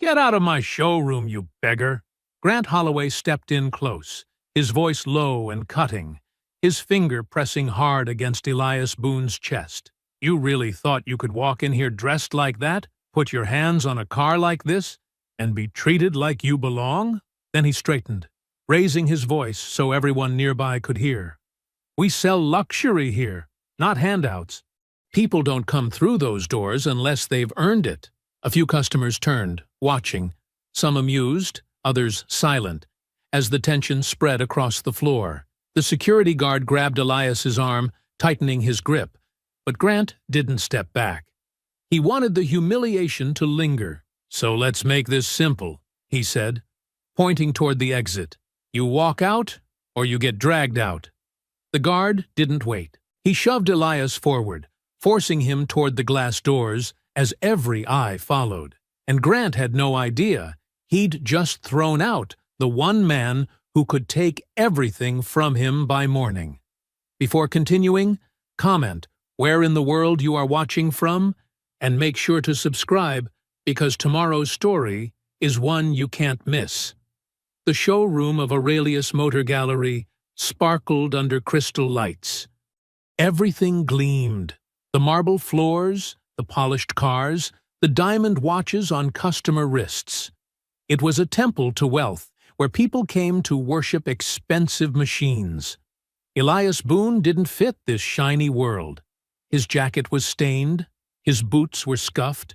Get out of my showroom, you beggar! Grant Holloway stepped in close, his voice low and cutting, his finger pressing hard against Elias Boone's chest. You really thought you could walk in here dressed like that, put your hands on a car like this, and be treated like you belong? Then he straightened, raising his voice so everyone nearby could hear. We sell luxury here, not handouts. People don't come through those doors unless they've earned it. A few customers turned, watching, some amused, others silent, as the tension spread across the floor. The security guard grabbed Elias's arm, tightening his grip, but Grant didn't step back. He wanted the humiliation to linger. So let's make this simple, he said, pointing toward the exit. You walk out, or you get dragged out. The guard didn't wait. He shoved Elias forward, forcing him toward the glass doors as every eye followed. And Grant had no idea he'd just thrown out the one man who could take everything from him by morning. Before continuing, comment where in the world you are watching from, and make sure to subscribe because tomorrow's story is one you can't miss. The showroom of Aurelius Motor Gallery sparkled under crystal lights. Everything gleamed. The marble floors, the polished cars, the diamond watches on customer wrists. It was a temple to wealth, where people came to worship expensive machines. Elias Boone didn't fit this shiny world. His jacket was stained, his boots were scuffed,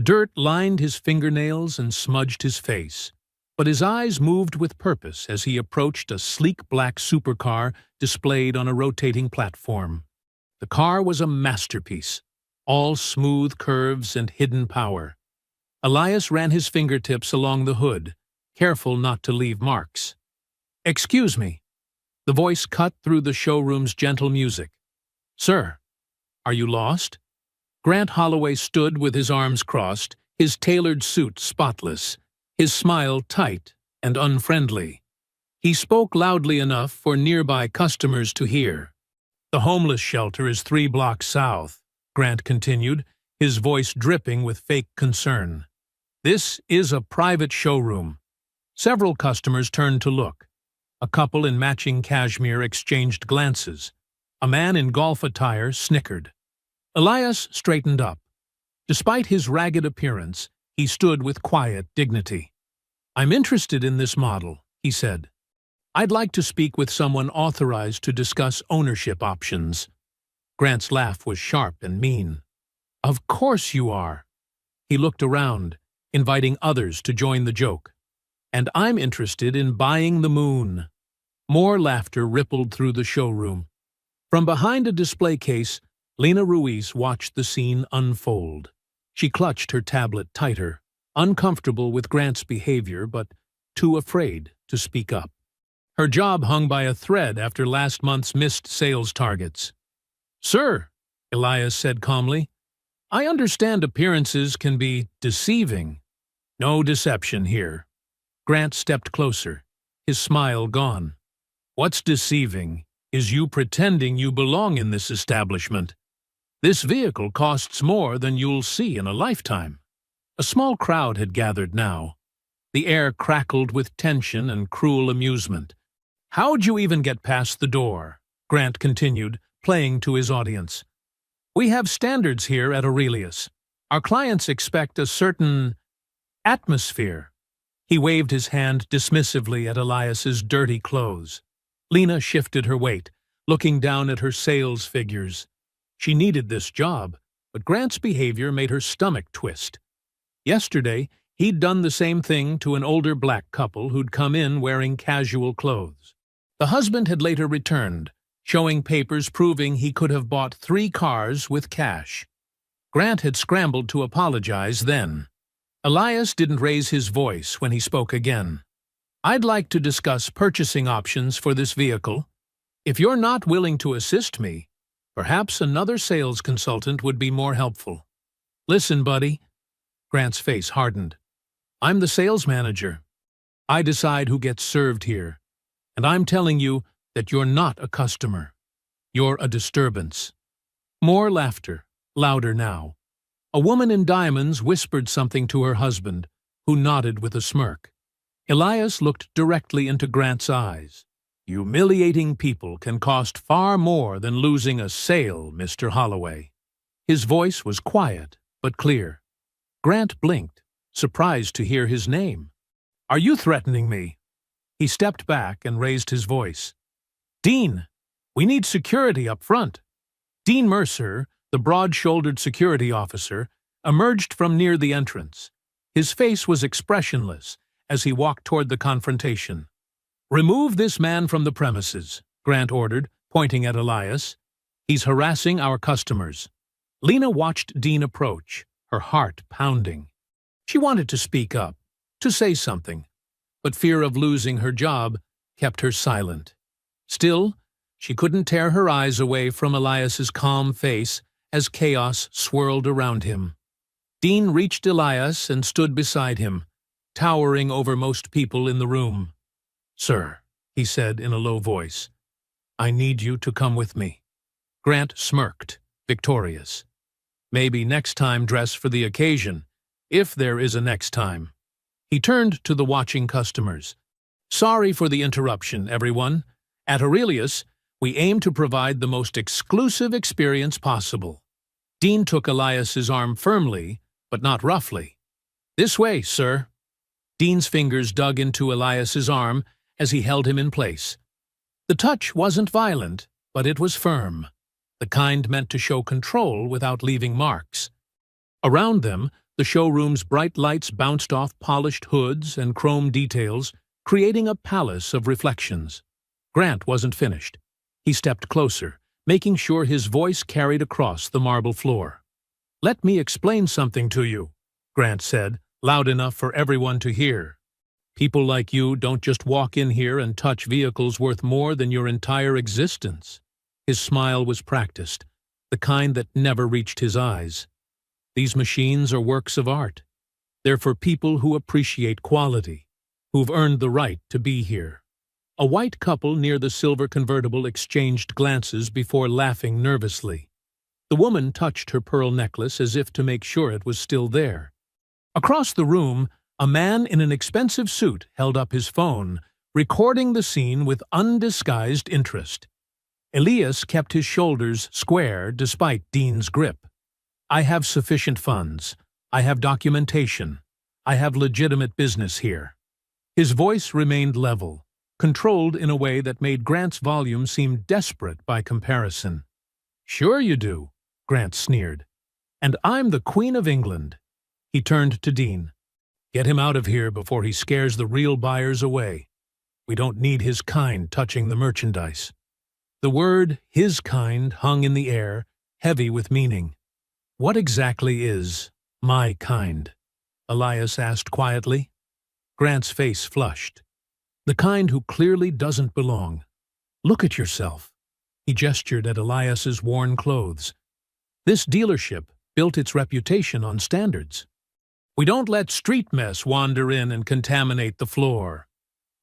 dirt lined his fingernails and smudged his face. But his eyes moved with purpose as he approached a sleek black supercar displayed on a rotating platform. The car was a masterpiece, all smooth curves and hidden power. Elias ran his fingertips along the hood, careful not to leave marks. "Excuse me." The voice cut through the showroom's gentle music. "Sir, are you lost?" Grant Holloway stood with his arms crossed, his tailored suit spotless, his smile tight and unfriendly. He spoke loudly enough for nearby customers to hear. "The homeless shelter is 3 blocks south," Grant continued, his voice dripping with fake concern. "This is a private showroom." Several customers turned to look. A couple in matching cashmere exchanged glances. A man in golf attire snickered. Elias straightened up. Despite his ragged appearance, he stood with quiet dignity. "I'm interested in this model," he said. "I'd like to speak with someone authorized to discuss ownership options." Grant's laugh was sharp and mean. "Of course you are." He looked around, inviting others to join the joke. "And I'm interested in buying the moon." More laughter rippled through the showroom. From behind a display case, Lena Ruiz watched the scene unfold. She clutched her tablet tighter, uncomfortable with Grant's behavior but too afraid to speak up. Her job hung by a thread after last month's missed sales targets. "Sir," Elias said calmly, "I understand appearances can be deceiving." "No deception here." Grant stepped closer, his smile gone. "What's deceiving is you pretending you belong in this establishment. This vehicle costs more than you'll see in a lifetime." A small crowd had gathered now. The air crackled with tension and cruel amusement. "How'd you even get past the door?" Grant continued, playing to his audience. "We have standards here at Aurelius. Our clients expect a certain atmosphere." He waved his hand dismissively at Elias's dirty clothes. Lena shifted her weight, looking down at her sales figures. She needed this job, but Grant's behavior made her stomach twist. Yesterday, he'd done the same thing to an older black couple who'd come in wearing casual clothes. The husband had later returned, showing papers proving he could have bought 3 cars with cash. Grant had scrambled to apologize then. Elias didn't raise his voice when he spoke again. "I'd like to discuss purchasing options for this vehicle. If you're not willing to assist me, perhaps another sales consultant would be more helpful." "Listen, buddy." Grant's face hardened. "I'm the sales manager. I decide who gets served here, and I'm telling you that you're not a customer. You're a disturbance." More laughter, louder now. A woman in diamonds whispered something to her husband, who nodded with a smirk. Elias looked directly into Grant's eyes. "Humiliating people can cost far more than losing a sale, Mr. Holloway." His voice was quiet, but clear. Grant blinked, surprised to hear his name. "Are you threatening me?" He stepped back and raised his voice. "Dean, we need security up front." Dean Mercer, the broad-shouldered security officer, emerged from near the entrance. His face was expressionless as he walked toward the confrontation. "Remove this man from the premises," Grant ordered, pointing at Elias. "He's harassing our customers." Lena watched Dean approach, her heart pounding. She wanted to speak up, to say something, but fear of losing her job kept her silent. Still, she couldn't tear her eyes away from Elias's calm face as chaos swirled around him. Dean reached Elias and stood beside him, towering over most people in the room. "Sir," he said in a low voice, "I need you to come with me." Grant smirked, victorious. "Maybe next time dress for the occasion, if there is a next time." He turned to the watching customers. "Sorry for the interruption, everyone. At Aurelius, we aim to provide the most exclusive experience possible." Dean took Elias's arm firmly, but not roughly. "This way, sir." Dean's fingers dug into Elias's arm as he held him in place. The touch wasn't violent, but it was firm, the kind meant to show control without leaving marks. Around them, the showroom's bright lights bounced off polished hoods and chrome details, creating a palace of reflections. Grant wasn't finished. He stepped closer, making sure his voice carried across the marble floor. "Let me explain something to you," Grant said, loud enough for everyone to hear. "People like you don't just walk in here and touch vehicles worth more than your entire existence." His smile was practiced, the kind that never reached his eyes. "These machines are works of art. They're for people who appreciate quality, who've earned the right to be here." A white couple near the silver convertible exchanged glances before laughing nervously. The woman touched her pearl necklace as if to make sure it was still there. Across the room, a man in an expensive suit held up his phone, recording the scene with undisguised interest. Elias kept his shoulders square despite Dean's grip. "I have sufficient funds. I have documentation. I have legitimate business here." His voice remained level, controlled in a way that made Grant's volume seem desperate by comparison. "Sure you do," Grant sneered. "And I'm the Queen of England." He turned to Dean. "Get him out of here before he scares the real buyers away. We don't need his kind touching the merchandise." The word "his kind" hung in the air, heavy with meaning. "What exactly is my kind?" Elias asked quietly. Grant's face flushed. "The kind who clearly doesn't belong. Look at yourself." He gestured at Elias's worn clothes. "This dealership built its reputation on standards. We don't let street mess wander in and contaminate the floor."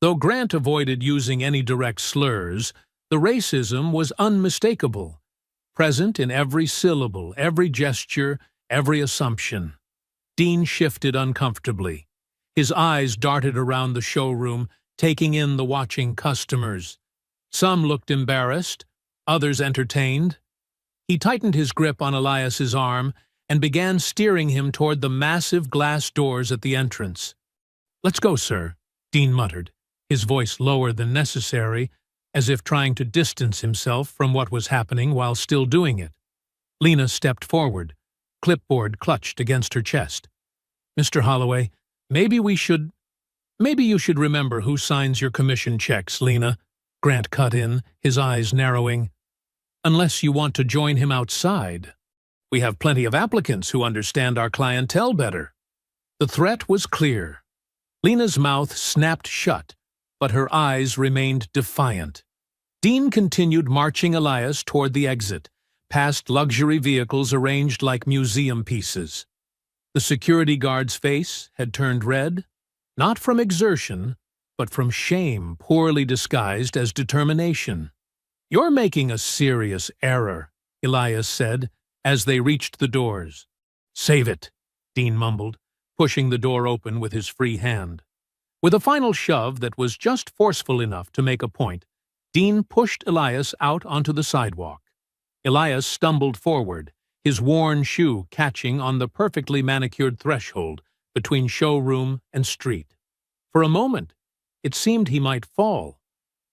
Though Grant avoided using any direct slurs, the racism was unmistakable, present in every syllable, every gesture, every assumption. Dean shifted uncomfortably. His eyes darted around the showroom, taking in the watching customers. Some looked embarrassed, others entertained. He tightened his grip on Elias's arm and began steering him toward the massive glass doors at the entrance. "Let's go, sir," Dean muttered, his voice lower than necessary, as if trying to distance himself from what was happening while still doing it. Lena stepped forward, clipboard clutched against her chest. "Mr. Holloway, maybe you should remember who signs your commission checks, Lena," Grant cut in, his eyes narrowing. "Unless you want to join him outside. We have plenty of applicants who understand our clientele better." The threat was clear. Lena's mouth snapped shut, but her eyes remained defiant. Dean continued marching Elias toward the exit, past luxury vehicles arranged like museum pieces. The security guard's face had turned red, not from exertion, but from shame poorly disguised as determination. "You're making a serious error," Elias said, as they reached the doors. "Save it," Dean mumbled. pushing the door open with his free hand. With a final shove that was just forceful enough to make a point, Dean pushed Elias out onto the sidewalk. Elias stumbled forward, his worn shoe catching on the perfectly manicured threshold between showroom and street. For a moment, it seemed he might fall,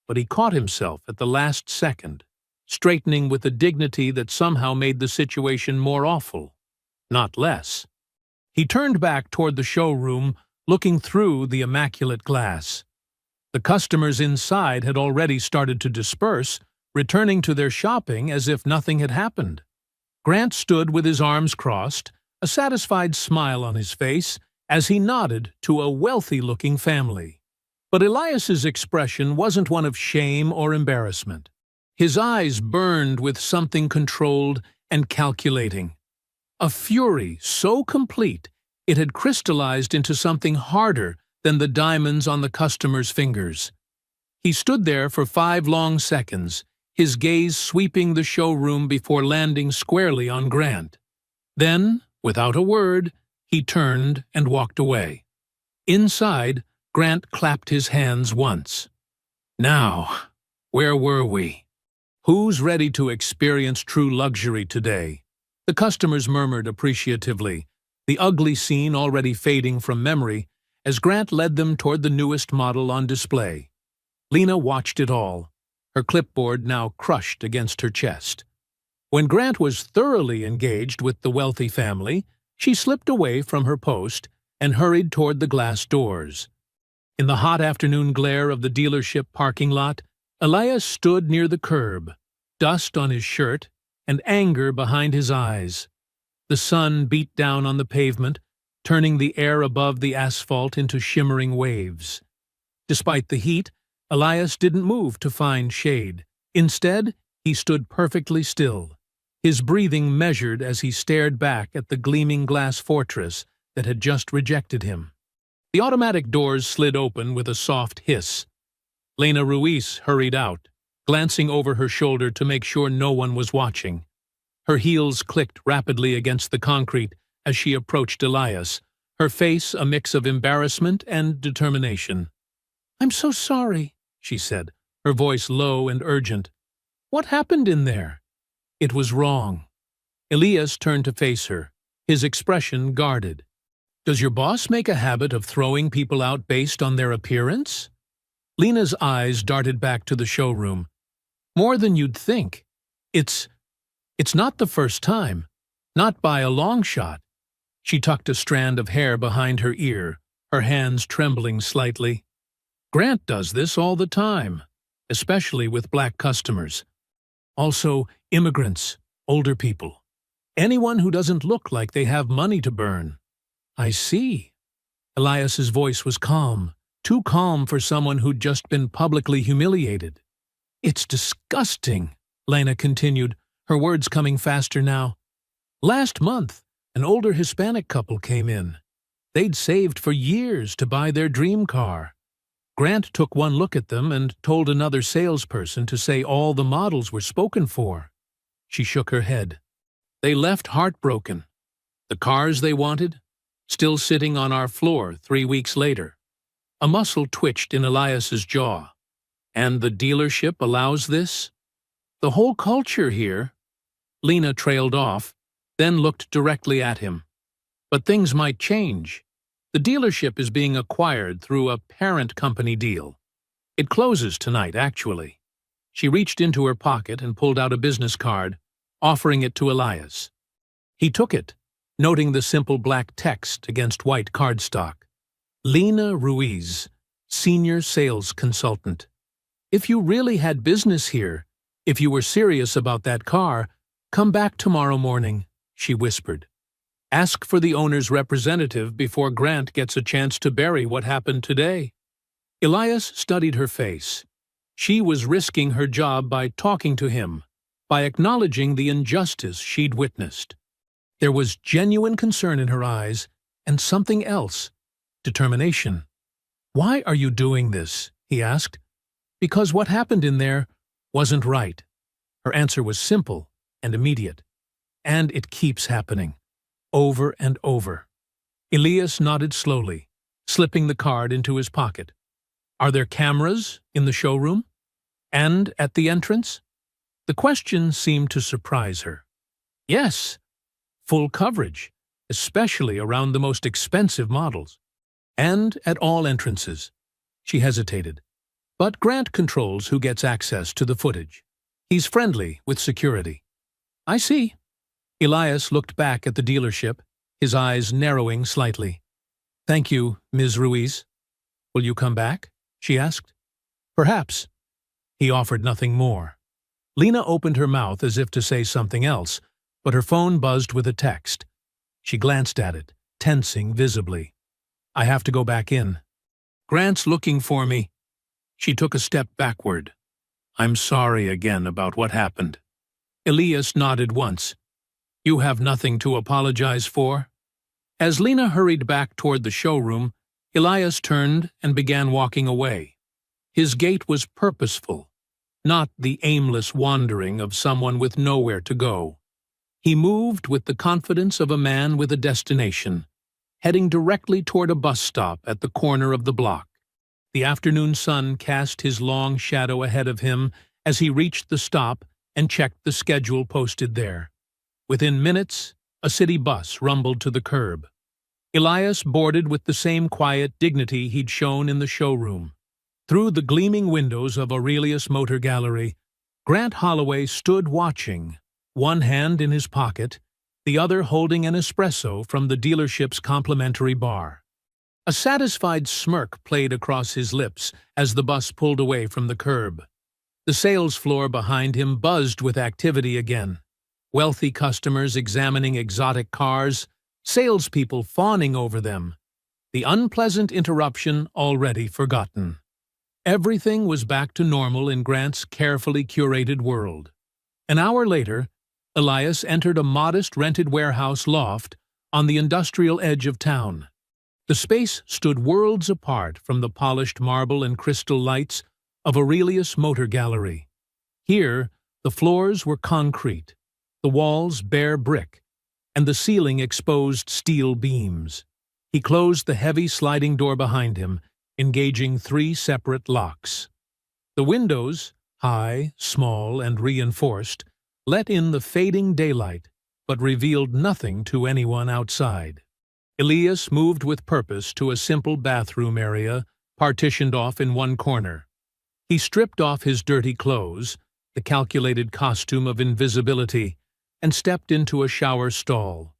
but he caught himself at the last second, straightening with a dignity that somehow made the situation more awful, not less. He turned back toward the showroom, looking through the immaculate glass. The customers inside had already started to disperse, returning to their shopping as if nothing had happened. Grant stood with his arms crossed, a satisfied smile on his face, as he nodded to a wealthy-looking family. But Elias's expression wasn't one of shame or embarrassment. His eyes burned with something controlled and calculating. A fury so complete it had crystallized into something harder than the diamonds on the customer's fingers. He stood there for 5 long seconds, his gaze sweeping the showroom before landing squarely on Grant. Then, without a word, he turned and walked away. Inside, Grant clapped his hands once. Now, where were we? Who's ready to experience true luxury today? The customers murmured appreciatively, the ugly scene already fading from memory, as Grant led them toward the newest model on display. Lena watched it all, her clipboard now crushed against her chest. When Grant was thoroughly engaged with the wealthy family, she slipped away from her post and hurried toward the glass doors. In the hot afternoon glare of the dealership parking lot, Elias stood near the curb, dust on his shirt and anger behind his eyes. The sun beat down on the pavement, turning the air above the asphalt into shimmering waves. Despite the heat, Elias didn't move to find shade. Instead, he stood perfectly still, his breathing measured as he stared back at the gleaming glass fortress that had just rejected him. The automatic doors slid open with a soft hiss. Lena Ruiz hurried out, glancing over her shoulder to make sure no one was watching. Her heels clicked rapidly against the concrete as she approached Elias, her face a mix of embarrassment and determination. "I'm so sorry," she said, her voice low and urgent. "What happened in there?" It was wrong. Elias turned to face her, his expression guarded. "Does your boss make a habit of throwing people out based on their appearance?" Lena's eyes darted back to the showroom. "More than you'd think. It's not the first time. Not by a long shot." She tucked a strand of hair behind her ear, her hands trembling slightly. "Grant does this all the time, especially with black customers. Also, immigrants, older people. Anyone who doesn't look like they have money to burn." "I see." Elias's voice was calm, too calm for someone who'd just been publicly humiliated. "It's disgusting," Lena continued, her words coming faster now. "Last month, an older Hispanic couple came in. They'd saved for years to buy their dream car. Grant took one look at them and told another salesperson to say all the models were spoken for." She shook her head. "They left heartbroken. The cars they wanted, still sitting on our floor 3 weeks later." A muscle twitched in Elias's jaw. "And the dealership allows this? The whole culture here." Lena trailed off, then looked directly at him. "But things might change. The dealership is being acquired through a parent company deal. It closes tonight, actually." She reached into her pocket and pulled out a business card, offering it to Elias. He took it, noting the simple black text against white cardstock. "Lena Ruiz, Senior Sales Consultant. If you really had business here, if you were serious about that car, come back tomorrow morning," she whispered. "Ask for the owner's representative before Grant gets a chance to bury what happened today." Elias studied her face. She was risking her job by talking to him, by acknowledging the injustice she'd witnessed. There was genuine concern in her eyes, and something else, determination. "Why are you doing this?" he asked. "Because what happened in there wasn't right." Her answer was simple and immediate. "And it keeps happening. Over and over." Elias nodded slowly, slipping the card into his pocket. Are there cameras in the showroom? And at the entrance? The question seemed to surprise her. Yes, full coverage, especially around the most expensive models. And at all entrances. She hesitated. But Grant controls who gets access to the footage. He's friendly with security. I see. Elias looked back at the dealership, his eyes narrowing slightly. Thank you, Ms. Ruiz. Will you come back? She asked. Perhaps. He offered nothing more. Lena opened her mouth as if to say something else, but her phone buzzed with a text. She glanced at it, tensing visibly. I have to go back in. Grant's looking for me. She took a step backward. I'm sorry again about what happened. Elias nodded once. You have nothing to apologize for? As Lena hurried back toward the showroom, Elias turned and began walking away. His gait was purposeful, not the aimless wandering of someone with nowhere to go. He moved with the confidence of a man with a destination, heading directly toward a bus stop at the corner of the block. The afternoon sun cast his long shadow ahead of him as he reached the stop and checked the schedule posted there. Within minutes, a city bus rumbled to the curb. Elias boarded with the same quiet dignity he'd shown in the showroom. Through the gleaming windows of Aurelius Motor Gallery, Grant Holloway stood watching, one hand in his pocket, the other holding an espresso from the dealership's complimentary bar. A satisfied smirk played across his lips as the bus pulled away from the curb. The sales floor behind him buzzed with activity again. Wealthy customers examining exotic cars, salespeople fawning over them. The unpleasant interruption already forgotten. Everything was back to normal in Grant's carefully curated world. An hour later, Elias entered a modest rented warehouse loft on the industrial edge of town. The space stood worlds apart from the polished marble and crystal lights of Aurelius Motor Gallery. Here, the floors were concrete, the walls bare brick, and the ceiling exposed steel beams. He closed the heavy sliding door behind him, engaging 3 separate locks. The windows, high, small, and reinforced, let in the fading daylight, but revealed nothing to anyone outside. Elias moved with purpose to a simple bathroom area, partitioned off in one corner. He stripped off his dirty clothes, the calculated costume of invisibility, and stepped into a shower stall.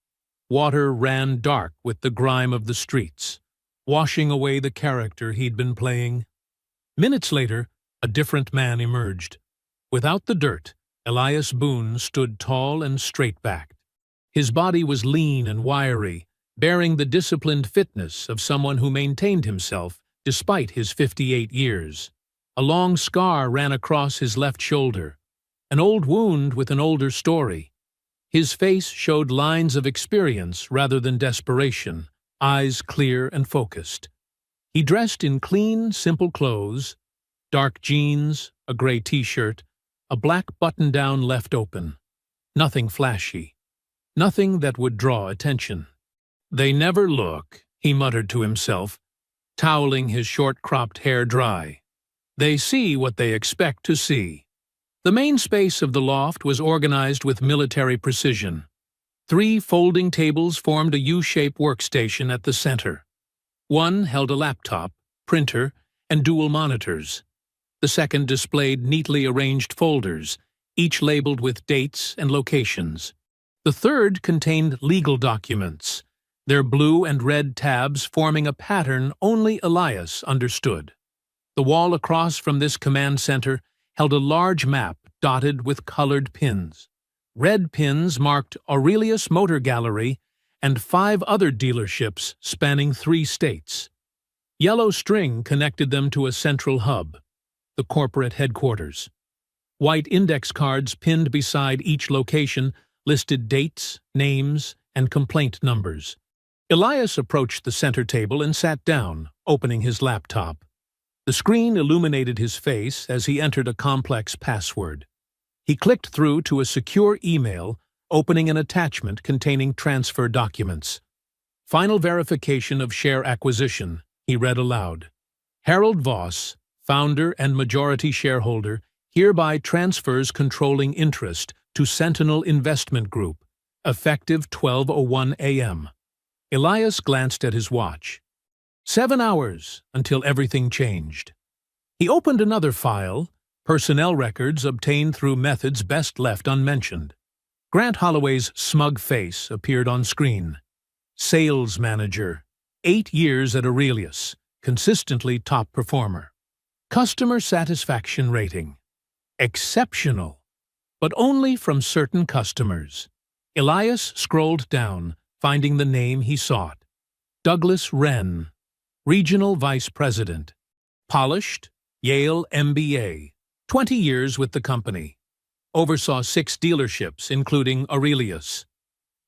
Water ran dark with the grime of the streets, washing away the character he'd been playing. Minutes later, a different man emerged. Without the dirt, Elias Boone stood tall and straight-backed. His body was lean and wiry, bearing the disciplined fitness of someone who maintained himself despite his 58 years. A long scar ran across his left shoulder, an old wound with an older story. His face showed lines of experience rather than desperation, eyes clear and focused. He dressed in clean, simple clothes, dark jeans, a gray t-shirt, a black button-down left open. Nothing flashy, nothing that would draw attention. They never look, he muttered to himself, toweling his short-cropped hair dry. They see what they expect to see. The main space of the loft was organized with military precision. 3 folding tables formed a U-shaped workstation at the center. One held a laptop, printer, and dual monitors. The second displayed neatly arranged folders, each labeled with dates and locations. The third contained legal documents, their blue and red tabs forming a pattern only Elias understood. The wall across from this command center held a large map dotted with colored pins. Red pins marked Aurelius Motor Gallery and 5 other dealerships spanning 3 states. Yellow string connected them to a central hub, the corporate headquarters. White index cards pinned beside each location listed dates, names, and complaint numbers. Elias approached the center table and sat down, opening his laptop. The screen illuminated his face as he entered a complex password. He clicked through to a secure email, opening an attachment containing transfer documents. Final verification of share acquisition, he read aloud. Harold Voss, founder and majority shareholder, hereby transfers controlling interest to Sentinel Investment Group, effective 12:01 a.m. Elias glanced at his watch. 7 hours until everything changed. He opened another file, personnel records obtained through methods best left unmentioned. Grant Holloway's smug face appeared on screen. Sales manager, 8 years at Aurelius, consistently top performer. Customer satisfaction rating, exceptional, but only from certain customers. Elias scrolled down, finding the name he sought. Douglas Wren, Regional Vice President. Polished, Yale MBA, 20 years with the company. Oversaw 6 dealerships, including Aurelius.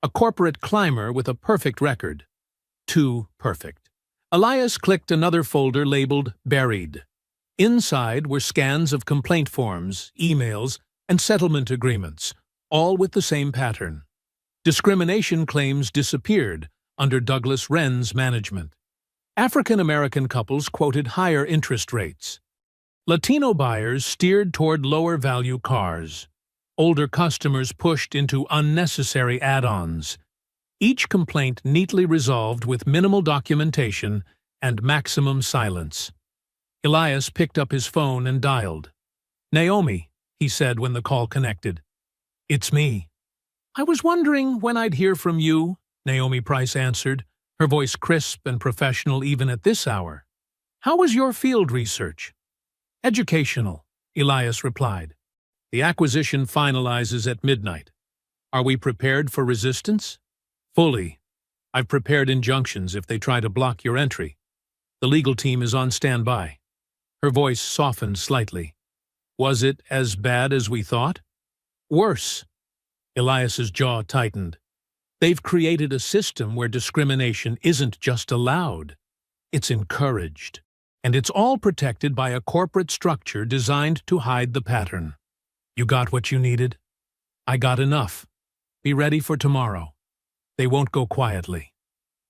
A corporate climber with a perfect record. Too perfect. Elias clicked another folder labeled Buried. Inside were scans of complaint forms, emails, and settlement agreements, all with the same pattern. Discrimination claims disappeared under Douglas Wren's management. African-American couples quoted higher interest rates. Latino buyers steered toward lower-value cars. Older customers pushed into unnecessary add-ons. Each complaint neatly resolved with minimal documentation and maximum silence. Elias picked up his phone and dialed. "Naomi," he said when the call connected. "It's me." "I was wondering when I'd hear from you," Naomi Price answered, her voice crisp and professional even at this hour. "How was your field research?" "Educational," Elias replied. "The acquisition finalizes at midnight. Are we prepared for resistance?" "Fully. I've prepared injunctions if they try to block your entry. The legal team is on standby." Her voice softened slightly. "Was it as bad as we thought?" "Worse." Elias's jaw tightened. "They've created a system where discrimination isn't just allowed, it's encouraged. And it's all protected by a corporate structure designed to hide the pattern. You got what you needed? I got enough. Be ready for tomorrow. They won't go quietly."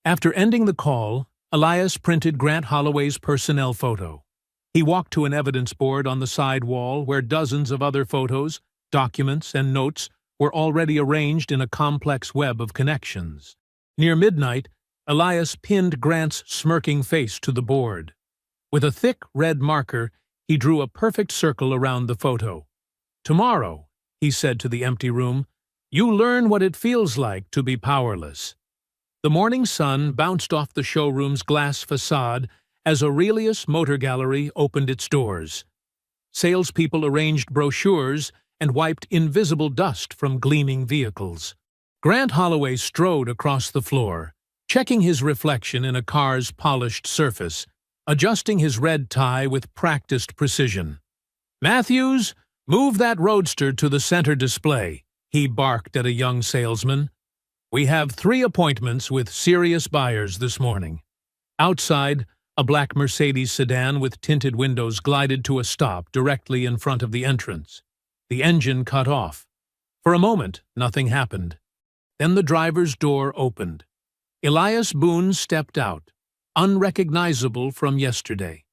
After ending the call, Elias printed Grant Holloway's personnel photo. He walked to an evidence board on the side wall where dozens of other photos, documents, and notes were already arranged in a complex web of connections. Near midnight, Elias pinned Grant's smirking face to the board. With a thick red marker, he drew a perfect circle around the photo. "Tomorrow," he said to the empty room, "you learn what it feels like to be powerless." The morning sun bounced off the showroom's glass facade as Aurelius Motor Gallery opened its doors. Salespeople arranged brochures and wiped invisible dust from gleaming vehicles. Grant Holloway strode across the floor, checking his reflection in a car's polished surface, adjusting his red tie with practiced precision. "Matthews, move that roadster to the center display," he barked at a young salesman. "We have 3 appointments with serious buyers this morning." Outside, a black Mercedes sedan with tinted windows glided to a stop directly in front of the entrance. The engine cut off. For a moment, nothing happened. Then the driver's door opened. Elias Boone stepped out, unrecognizable from yesterday.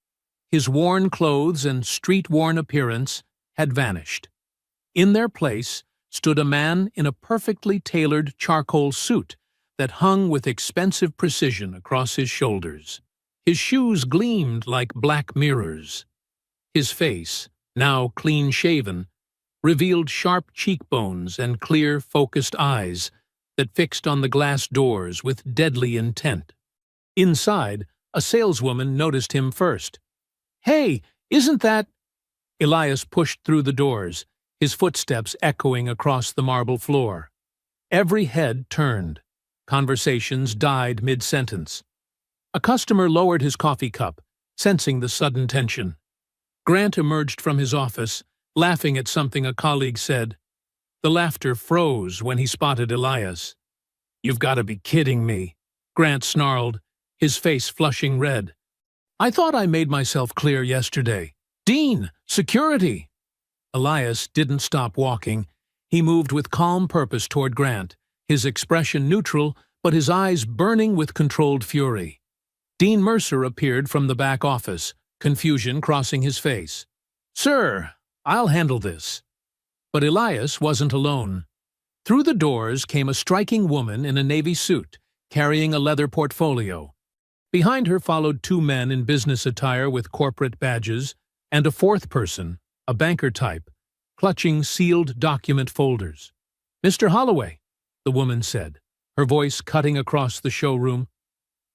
His worn clothes and street-worn appearance had vanished. In their place stood a man in a perfectly tailored charcoal suit that hung with expensive precision across his shoulders. His shoes gleamed like black mirrors. His face, now clean-shaven, revealed sharp cheekbones and clear, focused eyes that fixed on the glass doors with deadly intent. Inside, a saleswoman noticed him first. "Hey, isn't that—" Elias pushed through the doors, his footsteps echoing across the marble floor. Every head turned. Conversations died mid-sentence. A customer lowered his coffee cup, sensing the sudden tension. Grant emerged from his office, laughing at something a colleague said. The laughter froze when he spotted Elias. "You've got to be kidding me," Grant snarled, his face flushing red. "I thought I made myself clear yesterday. Dean, security!" Elias didn't stop walking. He moved with calm purpose toward Grant, his expression neutral but his eyes burning with controlled fury. Dean Mercer appeared from the back office, confusion crossing his face. "Sir, I'll handle this." But Elias wasn't alone. Through the doors came a striking woman in a navy suit, carrying a leather portfolio. Behind her followed two men in business attire with corporate badges, and a fourth person, a banker type, clutching sealed document folders. "Mr. Holloway," the woman said, her voice cutting across the showroom.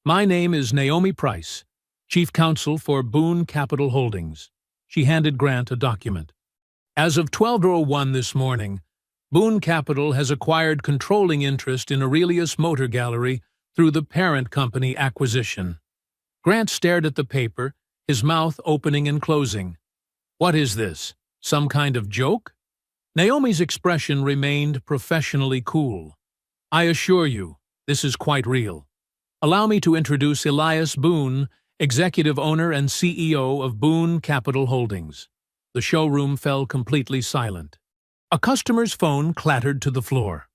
"My name is Naomi Price, Chief Counsel for Boone Capital Holdings." She handed Grant a document. "As of 12:01 this morning, Boone Capital has acquired controlling interest in Aurelius Motor Gallery through the parent company acquisition." Grant stared at the paper, his mouth opening and closing. "What is this? Some kind of joke?" Naomi's expression remained professionally cool. "I assure you, this is quite real. Allow me to introduce Elias Boone, Executive Owner and CEO of Boone Capital Holdings." The showroom fell completely silent. A customer's phone clattered to the floor.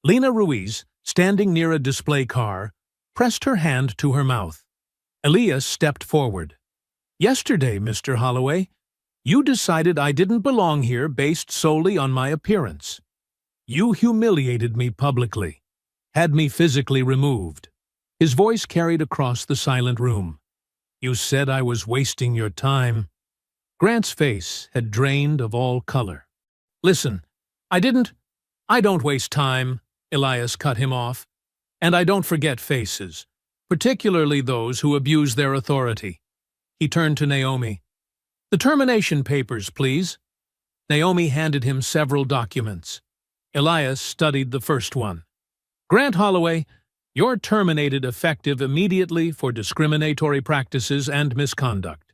Lena Ruiz, standing near a display car, pressed her hand to her mouth. Elias stepped forward. "Yesterday, Mr. Holloway, you decided I didn't belong here based solely on my appearance. You humiliated me publicly, had me physically removed." His voice carried across the silent room. "You said I was wasting your time." Grant's face had drained of all color. "Listen, I don't waste time," Elias cut him off. "And I don't forget faces, particularly those who abuse their authority." He turned to Naomi. "The termination papers, please." Naomi handed him several documents. Elias studied the first one. "Grant Holloway, you're terminated effective immediately for discriminatory practices and misconduct."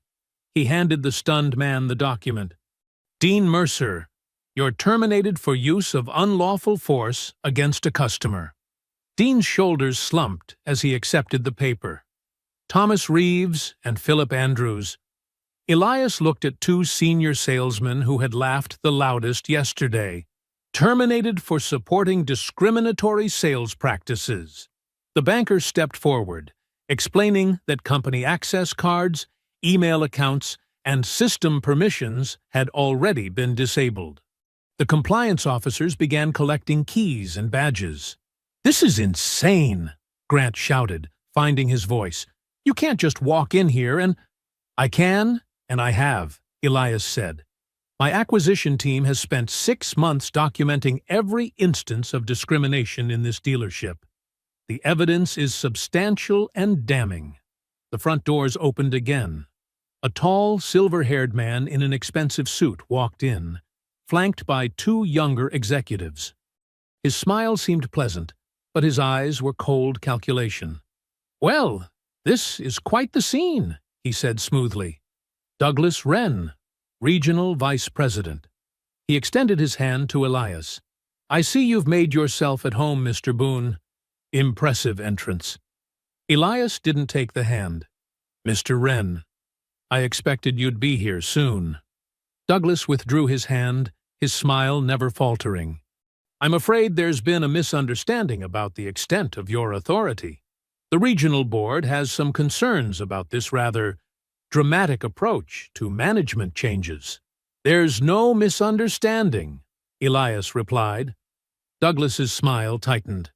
He handed the stunned man the document. "Dean Mercer, you're terminated for use of unlawful force against a customer." Dean's shoulders slumped as he accepted the paper. Thomas Reeves and Philip Andrews. Elias looked at two senior salesmen who had laughed the loudest yesterday. Terminated for supporting discriminatory sales practices. The banker stepped forward, explaining that company access cards, email accounts, and system permissions had already been disabled. The compliance officers began collecting keys and badges. "This is insane," Grant shouted, finding his voice. "You can't just walk in here and—" "I can, and I have," Elias said. "My acquisition team has spent 6 months documenting every instance of discrimination in this dealership. The evidence is substantial and damning." The front doors opened again. A tall, silver-haired man in an expensive suit walked in, flanked by two younger executives. His smile seemed pleasant, but his eyes were cold calculation. "Well, this is quite the scene," he said smoothly. "Douglas Wren, Regional Vice President." He extended his hand to Elias. "I see you've made yourself at home, Mr. Boone." Impressive entrance. Elias didn't take the hand. "Mr. Wren, I expected you'd be here soon." Douglas withdrew his hand, his smile never faltering. "I'm afraid there's been a misunderstanding about the extent of your authority. The regional board has some concerns about this rather dramatic approach to management changes." "There's no misunderstanding," Elias replied. Douglas's smile tightened.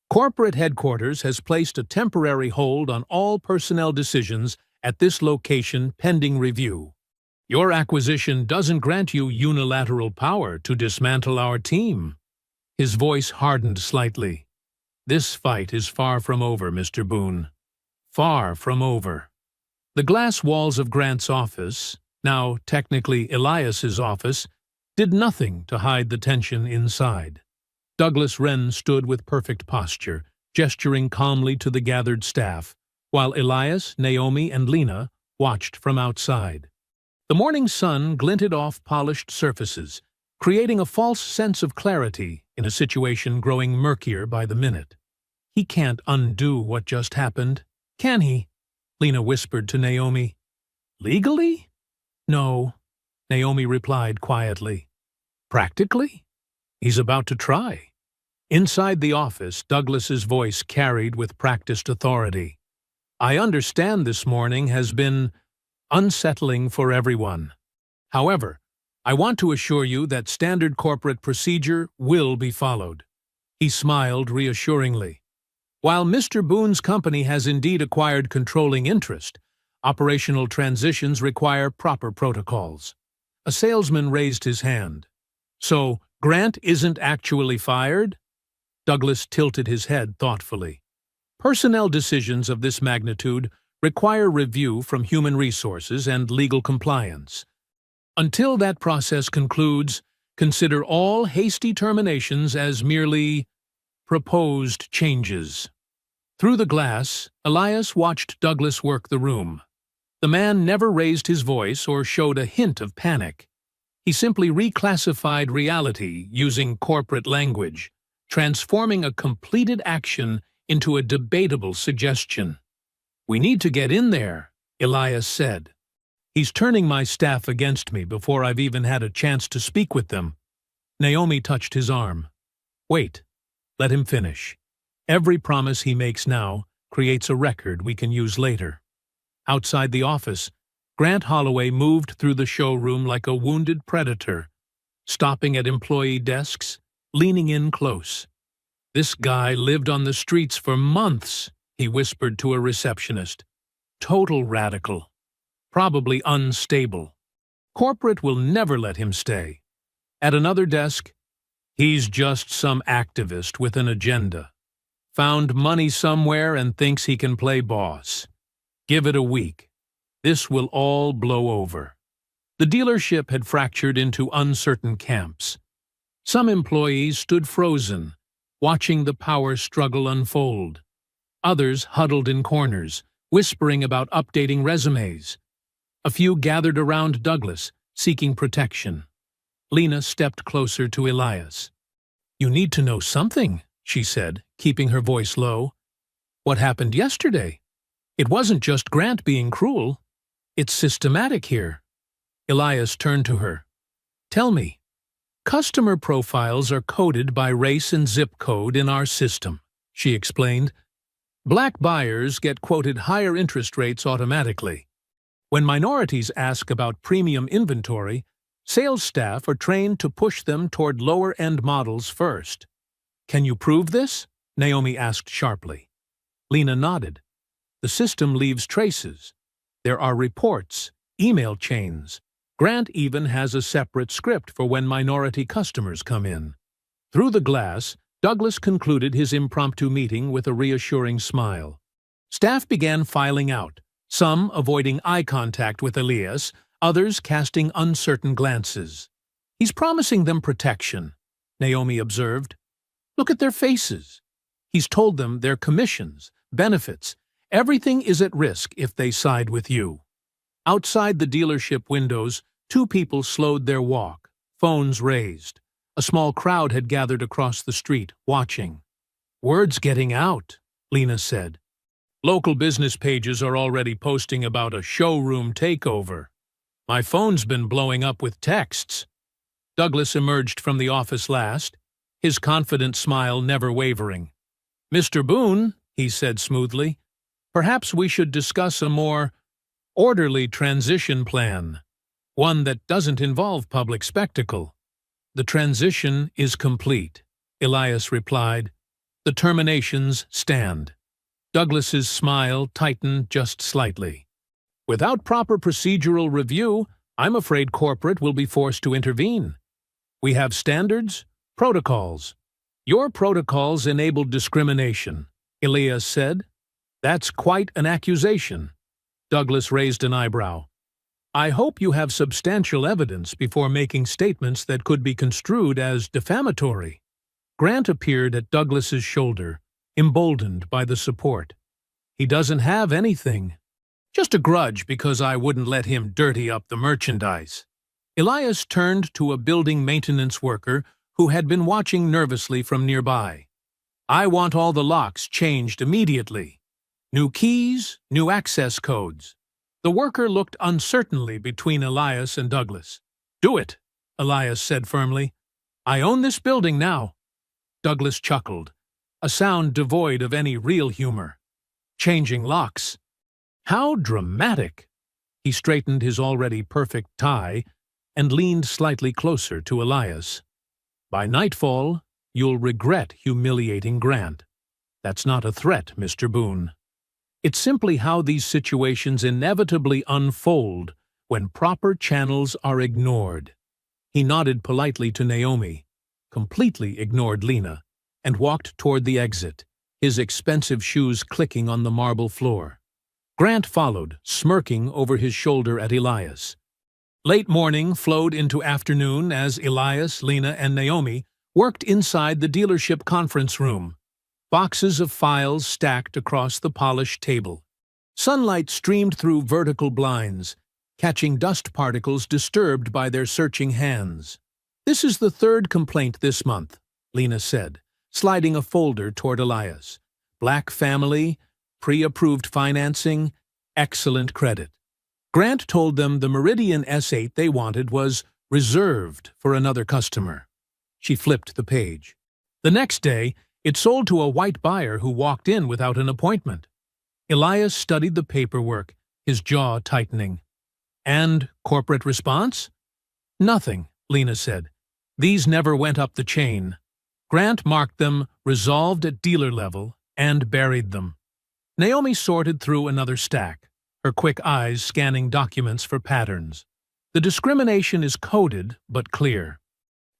"Corporate headquarters has placed a temporary hold on all personnel decisions at this location pending review. Your acquisition doesn't grant you unilateral power to dismantle our team." His voice hardened slightly. "This fight is far from over, Mr. Boone. Far from over." The glass walls of Grant's office, now technically Elias's office, did nothing to hide the tension inside. Douglas Wren stood with perfect posture, gesturing calmly to the gathered staff, while Elias, Naomi, and Lena watched from outside. The morning sun glinted off polished surfaces, creating a false sense of clarity in a situation growing murkier by the minute. "He can't undo what just happened, can he?" Lena whispered to Naomi. "Legally? No," Naomi replied quietly. "Practically? He's about to try. Inside the office, Douglas's voice carried with practiced authority. I understand this morning has been unsettling for everyone. However, I want to assure you that standard corporate procedure will be followed. He smiled reassuringly. While Mr. Boone's company has indeed acquired controlling interest, operational transitions require proper protocols. A salesman raised his hand. So, Grant isn't actually fired? Douglas tilted his head thoughtfully. Personnel decisions of this magnitude require review from human resources and legal compliance. Until that process concludes, consider all hasty terminations as merely proposed changes. Through the glass, Elias watched Douglas work the room. The man never raised his voice or showed a hint of panic. He simply reclassified reality using corporate language, transforming a completed action into a debatable suggestion. "We need to get in there," Elias said. "He's turning my staff against me before I've even had a chance to speak with them." Naomi touched his arm. "Wait. Let him finish. Every promise he makes now creates a record we can use later." Outside the office, Grant Holloway moved through the showroom like a wounded predator, stopping at employee desks, leaning in close. "This guy lived on the streets for months," he whispered to a receptionist. "Total radical. Probably unstable. Corporate will never let him stay." At another desk, "He's just some activist with an agenda. Found money somewhere and thinks he can play boss. Give it a week. This will all blow over." The dealership had fractured into uncertain camps. Some employees stood frozen, watching the power struggle unfold. Others huddled in corners, whispering about updating resumes. A few gathered around Douglas, seeking protection. Lena stepped closer to Elias. "You need to know something," she said, keeping her voice low. "What happened yesterday? It wasn't just Grant being cruel. It's systematic here." Elias turned to her. "Tell me." "Customer profiles are coded by race and zip code in our system," she explained. "Black buyers get quoted higher interest rates automatically. When minorities ask about premium inventory, sales staff are trained to push them toward lower-end models first." "Can you prove this?" Naomi asked sharply. Lena nodded. "The system leaves traces. There are reports, email chains. Grant even has a separate script for when minority customers come in." Through the glass, Douglas concluded his impromptu meeting with a reassuring smile. Staff began filing out, some avoiding eye contact with Elias, others casting uncertain glances. "He's promising them protection," Naomi observed. "Look at their faces. He's told them their commissions, benefits, everything is at risk if they side with you." Outside the dealership windows, two people slowed their walk, phones raised. A small crowd had gathered across the street, watching. "Word's getting out," Lena said. "Local business pages are already posting about a showroom takeover. My phone's been blowing up with texts." Douglas emerged from the office last, his confident smile never wavering. "Mr. Boone," he said smoothly, "perhaps we should discuss a more orderly transition plan, one that doesn't involve public spectacle." "The transition is complete," Elias replied. "The terminations stand." Douglas's smile tightened just slightly. "Without proper procedural review, I'm afraid corporate will be forced to intervene. We have standards, protocols. Your protocols enabled discrimination," Elias said. "That's quite an accusation." Douglas raised an eyebrow. "I hope you have substantial evidence before making statements that could be construed as defamatory." Grant appeared at Douglas's shoulder, emboldened by the support. "He doesn't have anything. Just a grudge because I wouldn't let him dirty up the merchandise." Elias turned to a building maintenance worker who had been watching nervously from nearby. "I want all the locks changed immediately. New keys, new access codes." The worker looked uncertainly between Elias and Douglas. "Do it," Elias said firmly. "I own this building now." Douglas chuckled, a sound devoid of any real humor. Changing locks. How dramatic! He straightened his already perfect tie and leaned slightly closer to Elias. By nightfall, you'll regret humiliating Grant. That's not a threat, Mr. Boone. It's simply how these situations inevitably unfold when proper channels are ignored. He nodded politely to Naomi, completely ignored Lena, and walked toward the exit, his expensive shoes clicking on the marble floor. Grant followed, smirking over his shoulder at Elias. Late morning flowed into afternoon as Elias, Lena, and Naomi worked inside the dealership conference room, boxes of files stacked across the polished table. Sunlight streamed through vertical blinds, catching dust particles disturbed by their searching hands. "This is the third complaint this month," Lena said, sliding a folder toward Elias. "Black family, pre-approved financing, excellent credit." Grant told them the Meridian S8 they wanted was reserved for another customer. She flipped the page. The next day, it sold to a white buyer who walked in without an appointment. Elias studied the paperwork, his jaw tightening. "And corporate response?" "Nothing," Lena said. "These never went up the chain." Grant marked them resolved at dealer level and buried them. Naomi sorted through another stack, her quick eyes scanning documents for patterns. The discrimination is coded but clear.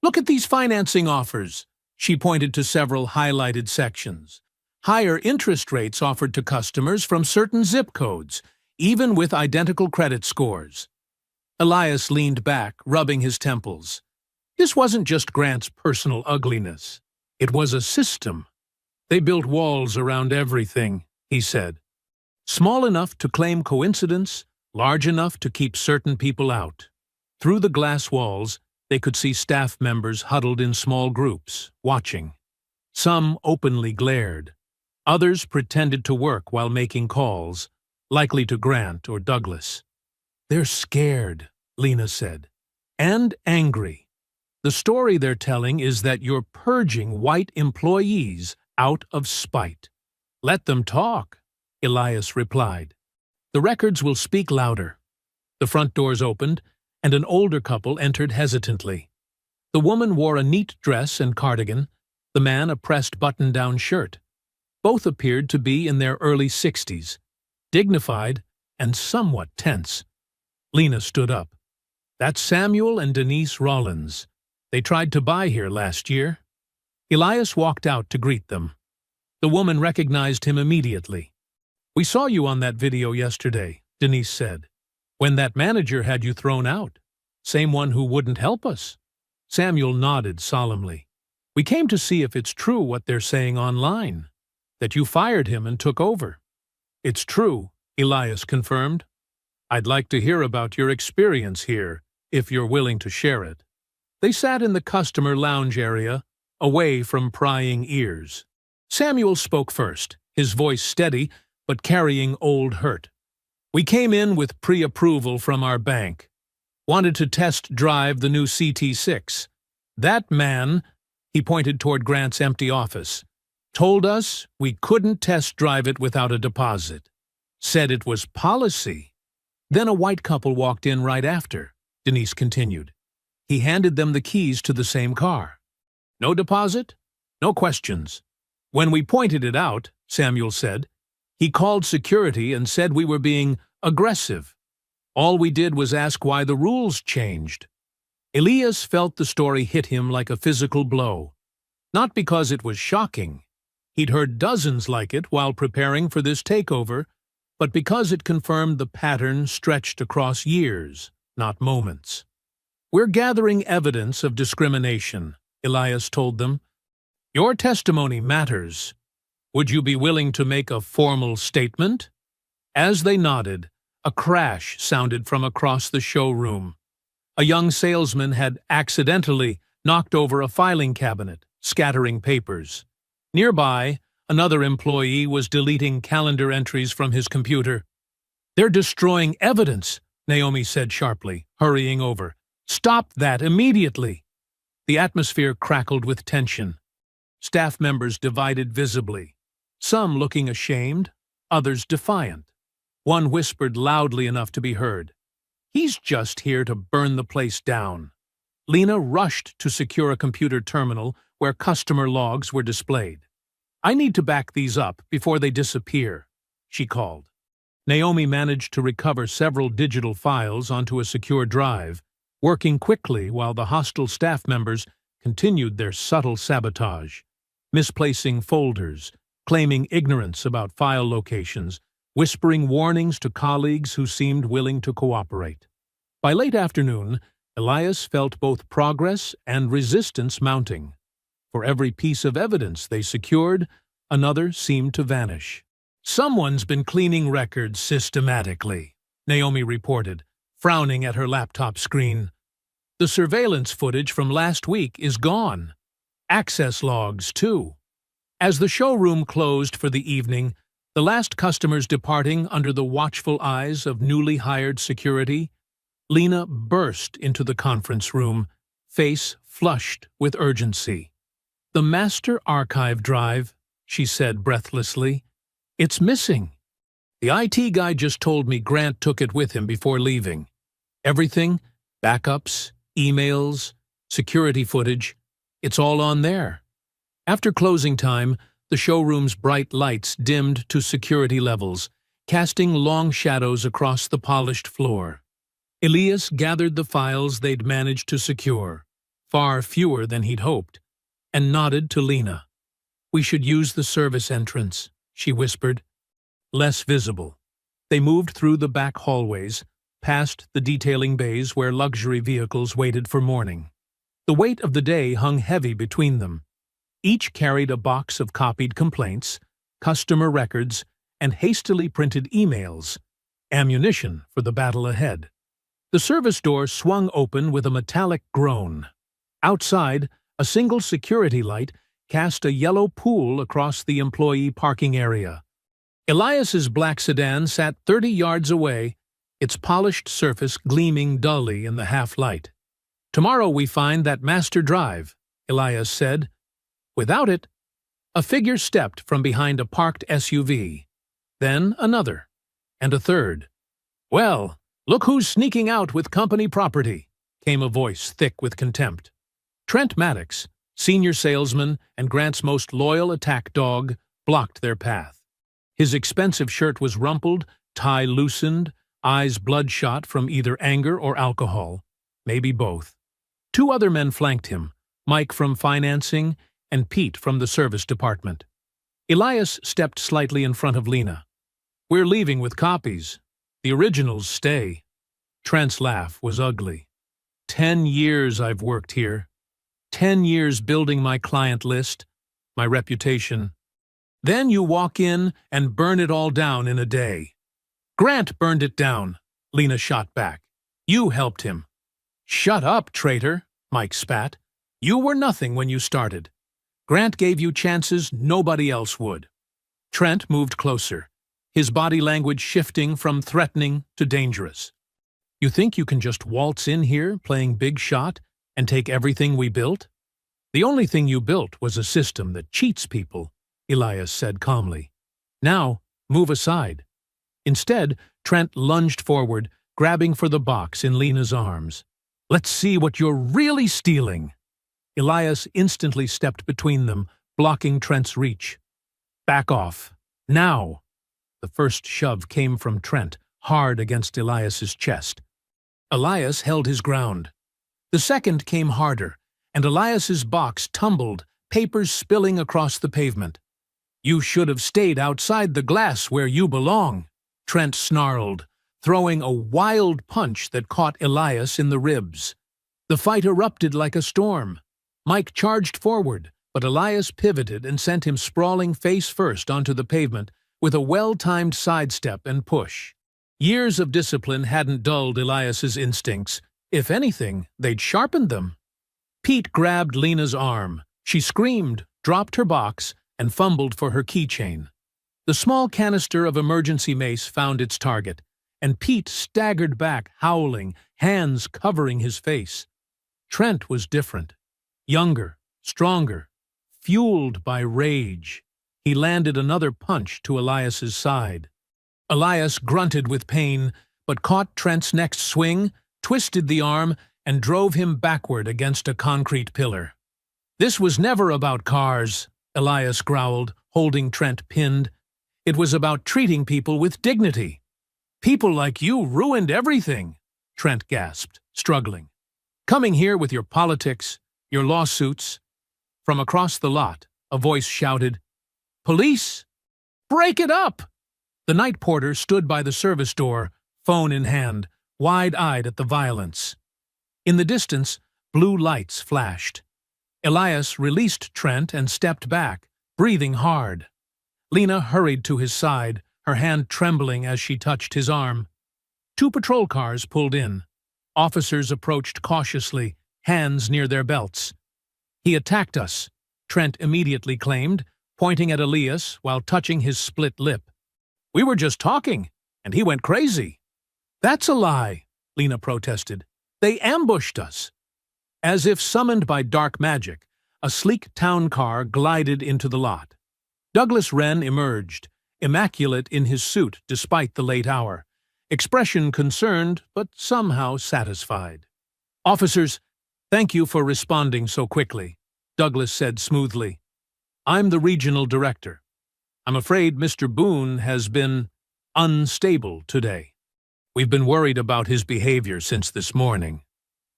"Look at these financing offers," she pointed to several highlighted sections. "Higher interest rates offered to customers from certain zip codes, even with identical credit scores." Elias leaned back, rubbing his temples. This wasn't just Grant's personal ugliness. It was a system. "They built walls around everything," he said. "Small enough to claim coincidence, large enough to keep certain people out." Through the glass walls, they could see staff members huddled in small groups, watching. Some openly glared. Others pretended to work while making calls, likely to Grant or Douglas. "They're scared," Lena said, "and angry. The story they're telling is that you're purging white employees out of spite." "Let them talk," Elias replied. "The records will speak louder." The front doors opened, and an older couple entered hesitantly. The woman wore a neat dress and cardigan, the man a pressed button-down shirt. Both appeared to be in their early 60s, dignified and somewhat tense. Lena stood up. "That's Samuel and Denise Rollins. They tried to buy here last year." Elias walked out to greet them. The woman recognized him immediately. "We saw you on that video yesterday," Denise said, "when that manager had you thrown out. Same one who wouldn't help us." Samuel nodded solemnly. "We came to see if it's true what they're saying online, that you fired him and took over." "It's true," Elias confirmed. "I'd like to hear about your experience here, if you're willing to share it." They sat in the customer lounge area, away from prying ears. Samuel spoke first, his voice steady but carrying old hurt. "We came in with pre-approval from our bank. Wanted to test drive the new CT6. That man," he pointed toward Grant's empty office, "told us we couldn't test drive it without a deposit. Said it was policy." "Then a white couple walked in right after," Denise continued. "He handed them the keys to the same car. No deposit, no questions. When we pointed it out," Samuel said, "he called security and said we were being aggressive. All we did was ask why the rules changed." Elias felt the story hit him like a physical blow. Not because it was shocking. He'd heard dozens like it while preparing for this takeover, but because it confirmed the pattern stretched across years, not moments. "We're gathering evidence of discrimination," Elias told them. "Your testimony matters. Would you be willing to make a formal statement?" As they nodded, a crash sounded from across the showroom. A young salesman had accidentally knocked over a filing cabinet, scattering papers. Nearby, another employee was deleting calendar entries from his computer. "They're destroying evidence," Naomi said sharply, hurrying over. "Stop that immediately." The atmosphere crackled with tension. Staff members divided visibly, some looking ashamed, others defiant. One whispered loudly enough to be heard, "He's just here to burn the place down." Lena rushed to secure a computer terminal where customer logs were displayed. "I need to back these up before they disappear," she called. Naomi managed to recover several digital files onto a secure drive, working quickly while the hostile staff members continued their subtle sabotage, misplacing folders, claiming ignorance about file locations, whispering warnings to colleagues who seemed willing to cooperate. By late afternoon, Elias felt both progress and resistance mounting. For every piece of evidence they secured, another seemed to vanish. "Someone's been cleaning records systematically," Naomi reported, frowning at her laptop screen. "The surveillance footage from last week is gone. Access logs, too." As the showroom closed for the evening, the last customers departing under the watchful eyes of newly hired security, Lena burst into the conference room, face flushed with urgency. "The master archive drive," she said breathlessly. "It's missing. The IT guy just told me Grant took it with him before leaving. Everything, backups, emails, security footage, it's all on there." After closing time, the showroom's bright lights dimmed to security levels, casting long shadows across the polished floor. Elias gathered the files they'd managed to secure, far fewer than he'd hoped, and nodded to Lena. "We should use the service entrance," she whispered. Less visible, they moved through the back hallways, past the detailing bays where luxury vehicles waited for morning. The weight of the day hung heavy between them. Each carried a box of copied complaints, customer records, and hastily printed emails, ammunition for the battle ahead. The service door swung open with a metallic groan. Outside, a single security light cast a yellow pool across the employee parking area. Elias's black sedan sat 30 yards away, its polished surface gleaming dully in the half-light. "Tomorrow we find that master drive," Elias said. Without it, a figure stepped from behind a parked SUV. Then another, and a third. "Well, look who's sneaking out with company property," came a voice thick with contempt. Trent Maddox, senior salesman and Grant's most loyal attack dog, blocked their path. His expensive shirt was rumpled, tie loosened, eyes bloodshot from either anger or alcohol, maybe both. Two other men flanked him, Mike from financing and Pete from the service department. Elias stepped slightly in front of Lena. "We're leaving with copies. The originals stay." Trent's laugh was ugly. 10 years I've worked here. 10 years building my client list, my reputation. Then you walk in and burn it all down in a day. "Grant burned it down," Lena shot back. "You helped him." "Shut up, traitor," Mike spat. "You were nothing when you started. Grant gave you chances nobody else would." Trent moved closer, his body language shifting from threatening to dangerous. "You think you can just waltz in here playing big shot and take everything we built? The only thing you built was a system that cheats people," Elias said calmly. "Now, move aside." Instead, Trent lunged forward, grabbing for the box in Lena's arms. "Let's see what you're really stealing." Elias instantly stepped between them, blocking Trent's reach. "Back off. Now!" The first shove came from Trent, hard against Elias's chest. Elias held his ground. The second came harder, and Elias's box tumbled, papers spilling across the pavement. "You should have stayed outside the glass where you belong," Trent snarled, throwing a wild punch that caught Elias in the ribs. The fight erupted like a storm. Mike charged forward, but Elias pivoted and sent him sprawling face first onto the pavement with a well-timed sidestep and push. Years of discipline hadn't dulled Elias's instincts. If anything, they'd sharpened them. Pete grabbed Lena's arm. She screamed, dropped her box, and fumbled for her keychain. The small canister of emergency mace found its target, and Pete staggered back, howling, hands covering his face. Trent was different. Younger, stronger, Fueled by rage, he landed another punch to Elias's side. Elias grunted with pain, but caught Trent's next swing, twisted the arm, and drove him backward against a concrete pillar. "This was never about cars," Elias growled, holding Trent pinned. "It was about treating people with dignity." "People like you ruined everything," Trent gasped, struggling. "Coming here with your politics, your lawsuits." From across the lot, a voice shouted, "Police! Break it up!" The night porter stood by the service door, phone in hand, wide-eyed at the violence. In the distance, blue lights flashed. Elias released Trent and stepped back, breathing hard. Lena hurried to his side, her hand trembling as she touched his arm. 2 patrol cars pulled in. Officers approached cautiously, hands near their belts. "He attacked us," Trent immediately claimed, pointing at Elias while touching his split lip. "We were just talking, and he went crazy." "That's a lie," Lena protested. "They ambushed us." As if summoned by dark magic, a sleek town car glided into the lot. Douglas Wren emerged, immaculate in his suit despite the late hour, expression concerned but somehow satisfied. "Officers, thank you for responding so quickly," Douglas said smoothly. "I'm the regional director. I'm afraid Mr. Boone has been unstable today. We've been worried about his behavior since this morning."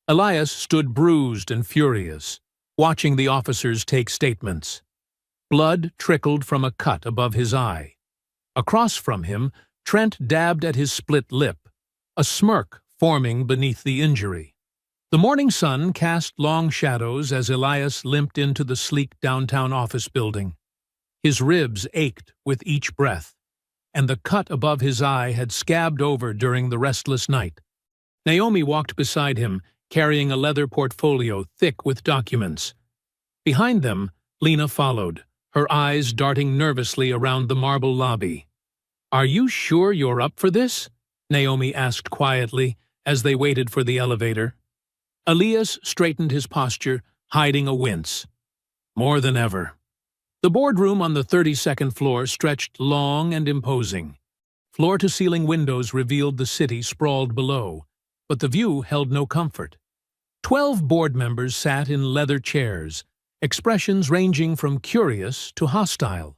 Elias stood bruised and furious, watching the officers take statements. Blood trickled from a cut above his eye. Across from him, Trent dabbed at his split lip, a smirk forming beneath the injury. The morning sun cast long shadows as Elias limped into the sleek downtown office building. His ribs ached with each breath, and the cut above his eye had scabbed over during the restless night. Naomi walked beside him, carrying a leather portfolio thick with documents. Behind them, Lena followed, her eyes darting nervously around the marble lobby. "Are you sure you're up for this?" Naomi asked quietly as they waited for the elevator. Elias straightened his posture, hiding a wince. "More than ever." The boardroom on the 32nd floor stretched long and imposing. Floor-to-ceiling windows revealed the city sprawled below, but the view held no comfort. 12 board members sat in leather chairs, expressions ranging from curious to hostile.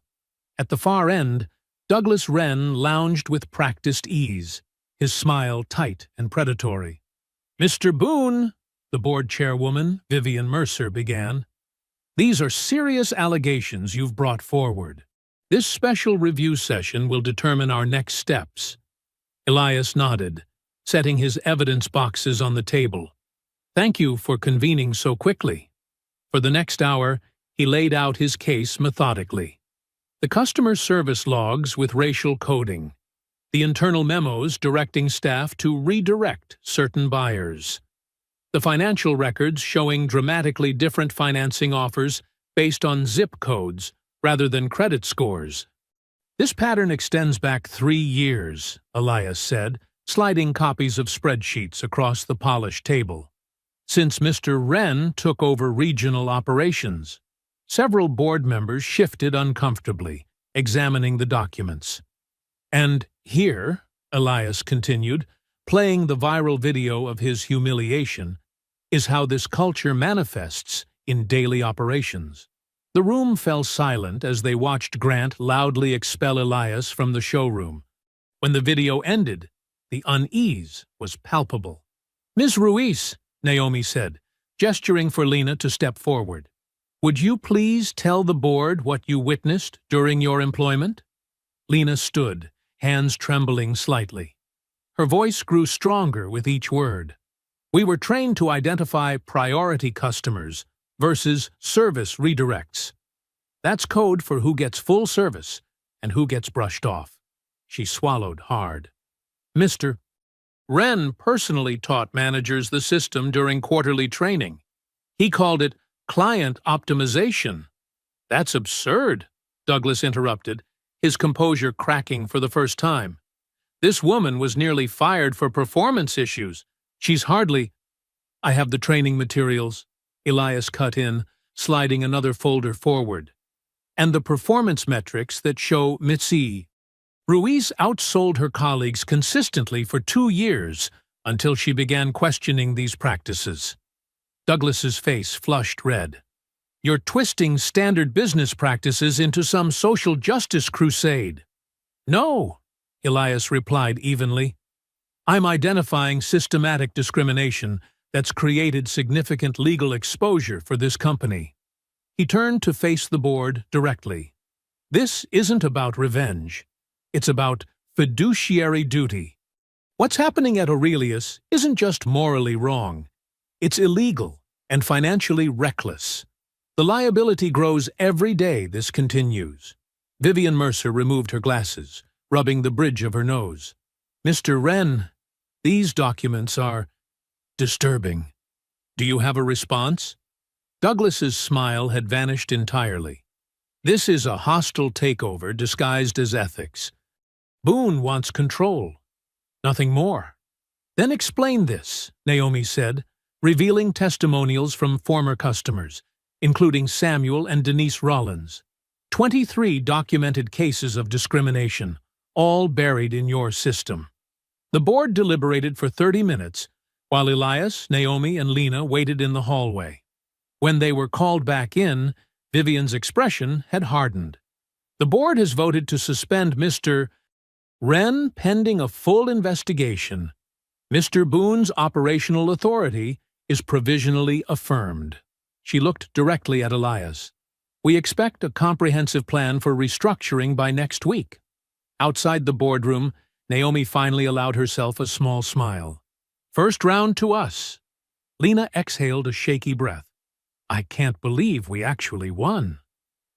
At the far end, Douglas Wren lounged with practiced ease, his smile tight and predatory. "Mr. Boone," the board chairwoman, Vivian Mercer, began, "these are serious allegations you've brought forward. This special review session will determine our next steps." Elias nodded, setting his evidence boxes on the table. "Thank you for convening so quickly." For the next hour, he laid out his case methodically. The customer service logs with racial coding, the internal memos directing staff to redirect certain buyers, the financial records showing dramatically different financing offers based on zip codes rather than credit scores. "This pattern extends back 3 years," Elias said, sliding copies of spreadsheets across the polished table. "Since Mr. Wren took over regional operations." Several board members shifted uncomfortably, examining the documents. "And here," Elias continued, playing the viral video of his humiliation, "is how this culture manifests in daily operations." The room fell silent as they watched Grant loudly expel Elias from the showroom. When the video ended, the unease was palpable. "Ms. Ruiz," Naomi said, gesturing for Lena to step forward, "would you please tell the board what you witnessed during your employment?" Lena stood, hands trembling slightly. Her voice grew stronger with each word. "We were trained to identify priority customers versus service redirects. That's code for who gets full service and who gets brushed off." She swallowed hard. "Mr. Wren personally taught managers the system during quarterly training. He called it client optimization." "That's absurd," Douglas interrupted, his composure cracking for the first time. "This woman was nearly fired for performance issues. She's hardly—" "I have the training materials," Elias cut in, sliding another folder forward. And the performance metrics that show Mitzi. Ruiz outsold her colleagues consistently for 2 years until she began questioning these practices. Douglas's face flushed red. "You're twisting standard business practices into some social justice crusade." "No," Elias replied evenly. "I'm identifying systematic discrimination that's created significant legal exposure for this company." He turned to face the board directly. "This isn't about revenge. It's about fiduciary duty. What's happening at Aurelius isn't just morally wrong. It's illegal and financially reckless. The liability grows every day this continues." Vivian Mercer removed her glasses, rubbing the bridge of her nose. "Mr. Wren, these documents are disturbing. Do you have a response?" Douglas's smile had vanished entirely. "This is a hostile takeover disguised as ethics. Boone wants control. Nothing more." "Then explain this," Naomi said, revealing testimonials from former customers, including Samuel and Denise Rollins. 23 documented cases of discrimination, all buried in your system. The board deliberated for 30 minutes, while Elias, Naomi, and Lena waited in the hallway. When they were called back in, Vivian's expression had hardened. "The board has voted to suspend Mr. Wren pending a full investigation. Mr. Boone's operational authority is provisionally affirmed." She looked directly at Elias. "We expect a comprehensive plan for restructuring by next week." Outside the boardroom, Naomi finally allowed herself a small smile. "First round to us." Lena exhaled a shaky breath. "I can't believe we actually won."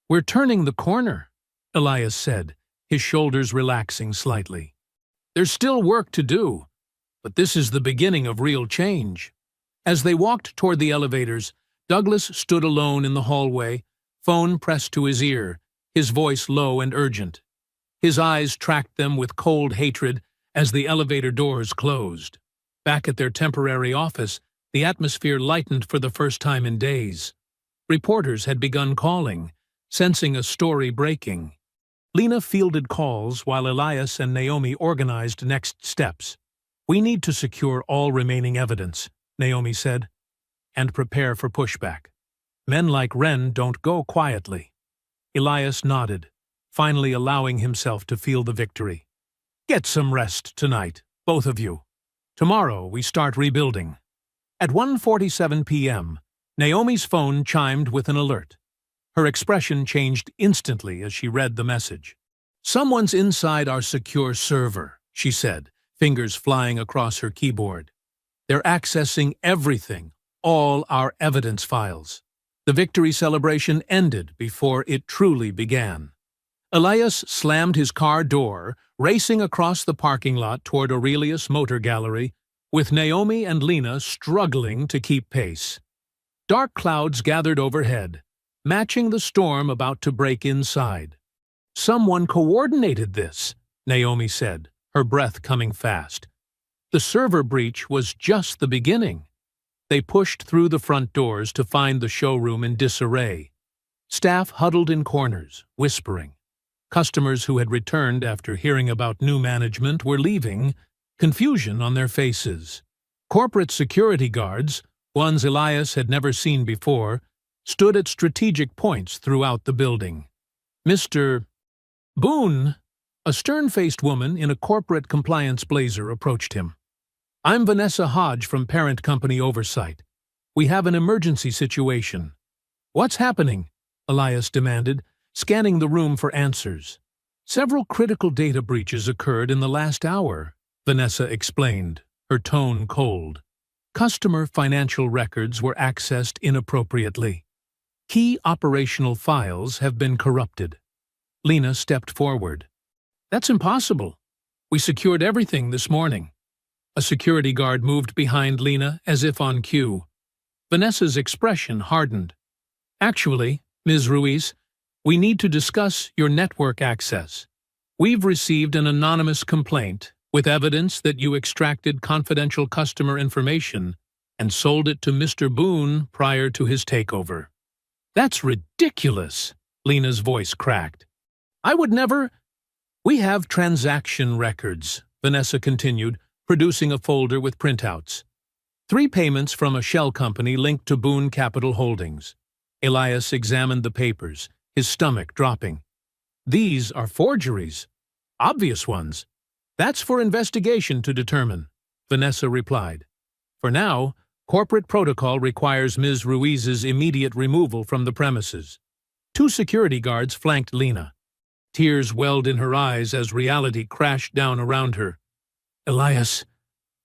"We're turning the corner," Elias said, his shoulders relaxing slightly. "There's still work to do, but this is the beginning of real change." As they walked toward the elevators, Douglas stood alone in the hallway, phone pressed to his ear, his voice low and urgent. His eyes tracked them with cold hatred as the elevator doors closed. Back at their temporary office, the atmosphere lightened for the first time in days. Reporters had begun calling, sensing a story breaking. Lena fielded calls while Elias and Naomi organized next steps. "We need to secure all remaining evidence," Naomi said, "and prepare for pushback. Men like Wren don't go quietly." Elias nodded, finally allowing himself to feel the victory. "Get some rest tonight, both of you. Tomorrow we start rebuilding." At 1:47 p.m., Naomi's phone chimed with an alert. Her expression changed instantly as she read the message. "Someone's inside our secure server," she said, fingers flying across her keyboard. "They're accessing everything, all our evidence files." The victory celebration ended before it truly began. Elias slammed his car door, racing across the parking lot toward Aurelius Motor Gallery, with Naomi and Lena struggling to keep pace. Dark clouds gathered overhead, matching the storm about to break inside. "Someone coordinated this," Naomi said, her breath coming fast. The server breach was just the beginning. They pushed through the front doors to find the showroom in disarray. Staff huddled in corners, whispering. Customers who had returned after hearing about new management were leaving, confusion on their faces. Corporate security guards, ones Elias had never seen before, stood at strategic points throughout the building. "Mr. Boone," a stern-faced woman in a corporate compliance blazer approached him. "I'm Vanessa Hodge from Parent Company Oversight. We have an emergency situation." "What's happening?" Elias demanded, scanning the room for answers. "Several critical data breaches occurred in the last hour," Vanessa explained, her tone cold. "Customer financial records were accessed inappropriately. Key operational files have been corrupted." Lena stepped forward. "That's impossible. We secured everything this morning." A security guard moved behind Lena as if on cue. Vanessa's expression hardened. "Actually, Ms. Ruiz, we need to discuss your network access. We've received an anonymous complaint with evidence that you extracted confidential customer information and sold it to Mr. Boone prior to his takeover." That's ridiculous, Lena's voice cracked. I would never— We have transaction records, Vanessa continued, producing a folder with printouts. 3 payments from a shell company linked to Boone Capital Holdings. Elias examined the papers, his stomach dropping. These are forgeries. Obvious ones. That's for investigation to determine, Vanessa replied. For now, corporate protocol requires Ms. Ruiz's immediate removal from the premises. 2 security guards flanked Lena. Tears welled in her eyes as reality crashed down around her. Elias,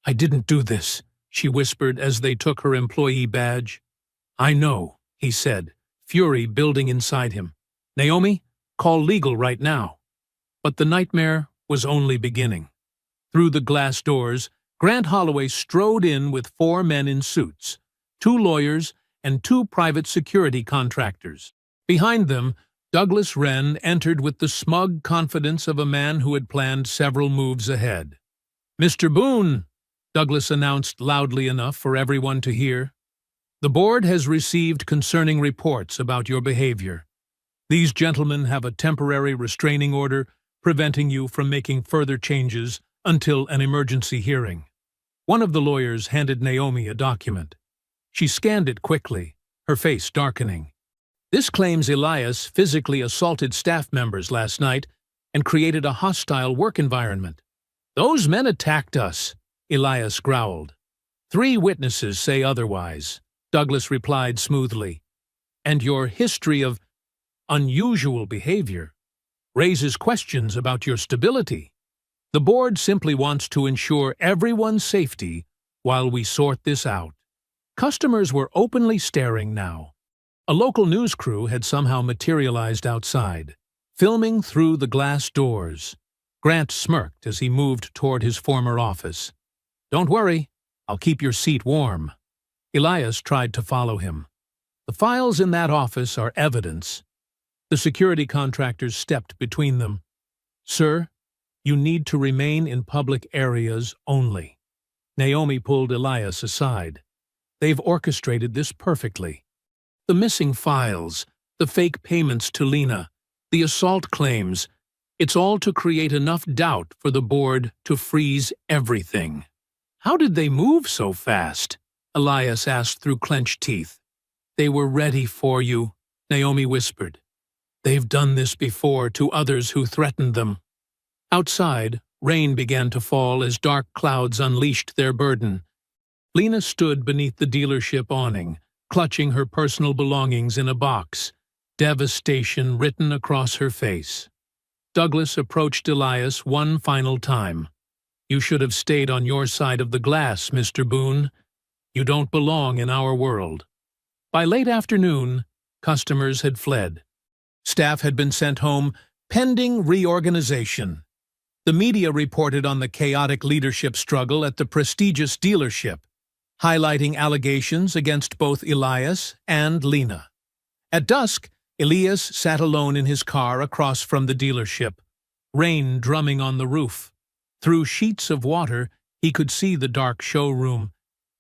I didn't do this, she whispered as they took her employee badge. I know, he said, fury building inside him. Naomi, call legal right now. But the nightmare was only beginning. Through the glass doors, Grant Holloway strode in with 4 men in suits, 2 lawyers and 2 private security contractors. Behind them, Douglas Wren entered with the smug confidence of a man who had planned several moves ahead. Mr. Boone, Douglas announced loudly enough for everyone to hear, the board has received concerning reports about your behavior. These gentlemen have a temporary restraining order preventing you from making further changes until an emergency hearing. One of the lawyers handed Naomi a document. She scanned it quickly, her face darkening. This claims Elias physically assaulted staff members last night and created a hostile work environment. Those men attacked us, Elias growled. 3 witnesses say otherwise, Douglas replied smoothly. And your history of unusual behavior raises questions about your stability. The board simply wants to ensure everyone's safety while we sort this out. Customers were openly staring now. A local news crew had somehow materialized outside, filming through the glass doors. Grant smirked as he moved toward his former office. Don't worry, I'll keep your seat warm. Elias tried to follow him. The files in that office are evidence. The security contractors stepped between them. Sir, you need to remain in public areas only. Naomi pulled Elias aside. They've orchestrated this perfectly. The missing files, the fake payments to Lena, the assault claims, it's all to create enough doubt for the board to freeze everything. How did they move so fast? Elias asked through clenched teeth. They were ready for you, Naomi whispered. They've done this before to others who threatened them. Outside, rain began to fall as dark clouds unleashed their burden. Lena stood beneath the dealership awning, clutching her personal belongings in a box, devastation written across her face. Douglas approached Elias one final time. You should have stayed on your side of the glass, Mr. Boone. You don't belong in our world. By late afternoon, customers had fled. Staff had been sent home pending reorganization. The media reported on the chaotic leadership struggle at the prestigious dealership, highlighting allegations against both Elias and Lena. At dusk, Elias sat alone in his car across from the dealership, rain drumming on the roof. Through sheets of water, he could see the dark showroom,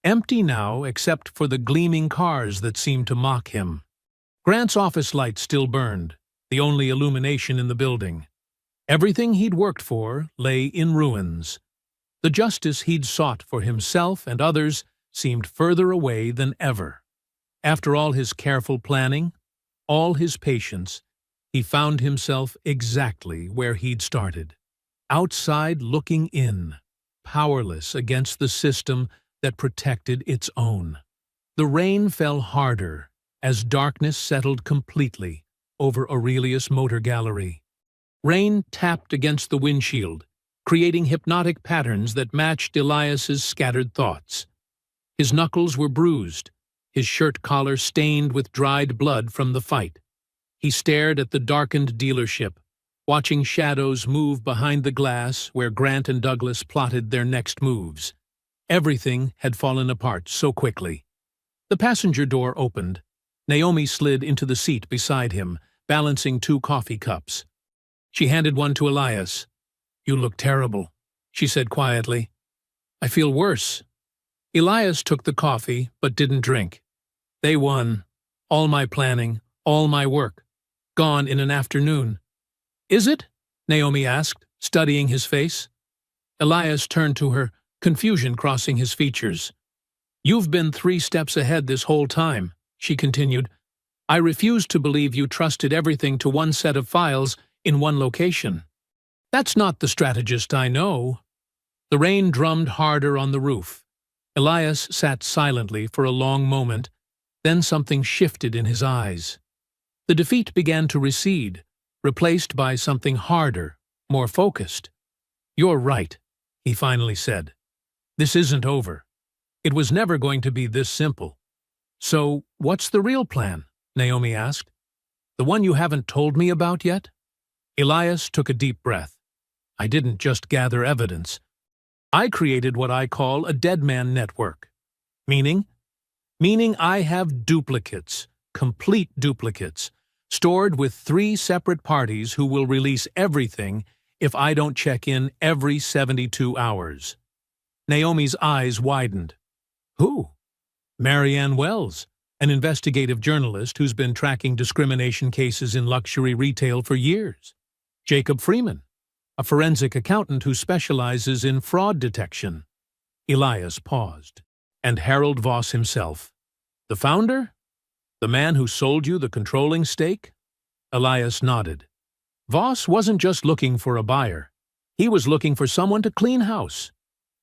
empty now except for the gleaming cars that seemed to mock him. Grant's office light still burned, the only illumination in the building. Everything he'd worked for lay in ruins. The justice he'd sought for himself and others seemed further away than ever. After all his careful planning, all his patience, he found himself exactly where he'd started. Outside looking in, powerless against the system that protected its own. The rain fell harder as darkness settled completely over Aurelius' motor gallery. Rain tapped against the windshield, creating hypnotic patterns that matched Elias's scattered thoughts. His knuckles were bruised, his shirt collar stained with dried blood from the fight. He stared at the darkened dealership, watching shadows move behind the glass where Grant and Douglas plotted their next moves. Everything had fallen apart so quickly. The passenger door opened. Naomi slid into the seat beside him, balancing 2 coffee cups. She handed one to Elias. You look terrible, she said quietly. I feel worse. Elias took the coffee, but didn't drink. They won. All my planning, All my work. Gone in an afternoon. Is it? Naomi asked, studying his face. Elias turned to her, confusion crossing his features. You've been 3 steps ahead this whole time, she continued. I refuse to believe you trusted everything to one set of files in one location. That's not the strategist I know. The rain drummed harder on the roof. Elias sat silently for a long moment, then something shifted in his eyes. The defeat began to recede, replaced by something harder, more focused. You're right, he finally said. This isn't over. It was never going to be this simple. So, what's the real plan? Naomi asked. The one you haven't told me about yet? Elias took a deep breath. I didn't just gather evidence. I created what I call a dead man network. Meaning? Meaning I have duplicates, complete duplicates, stored with 3 separate parties who will release everything if I don't check in every 72 hours. Naomi's eyes widened. Who? Marianne Wells, an investigative journalist who's been tracking discrimination cases in luxury retail for years. Jacob Freeman, a forensic accountant who specializes in fraud detection. Elias paused. And Harold Voss himself. The founder? The man who sold you the controlling stake? Elias nodded. Voss wasn't just looking for a buyer. He was looking for someone to clean house.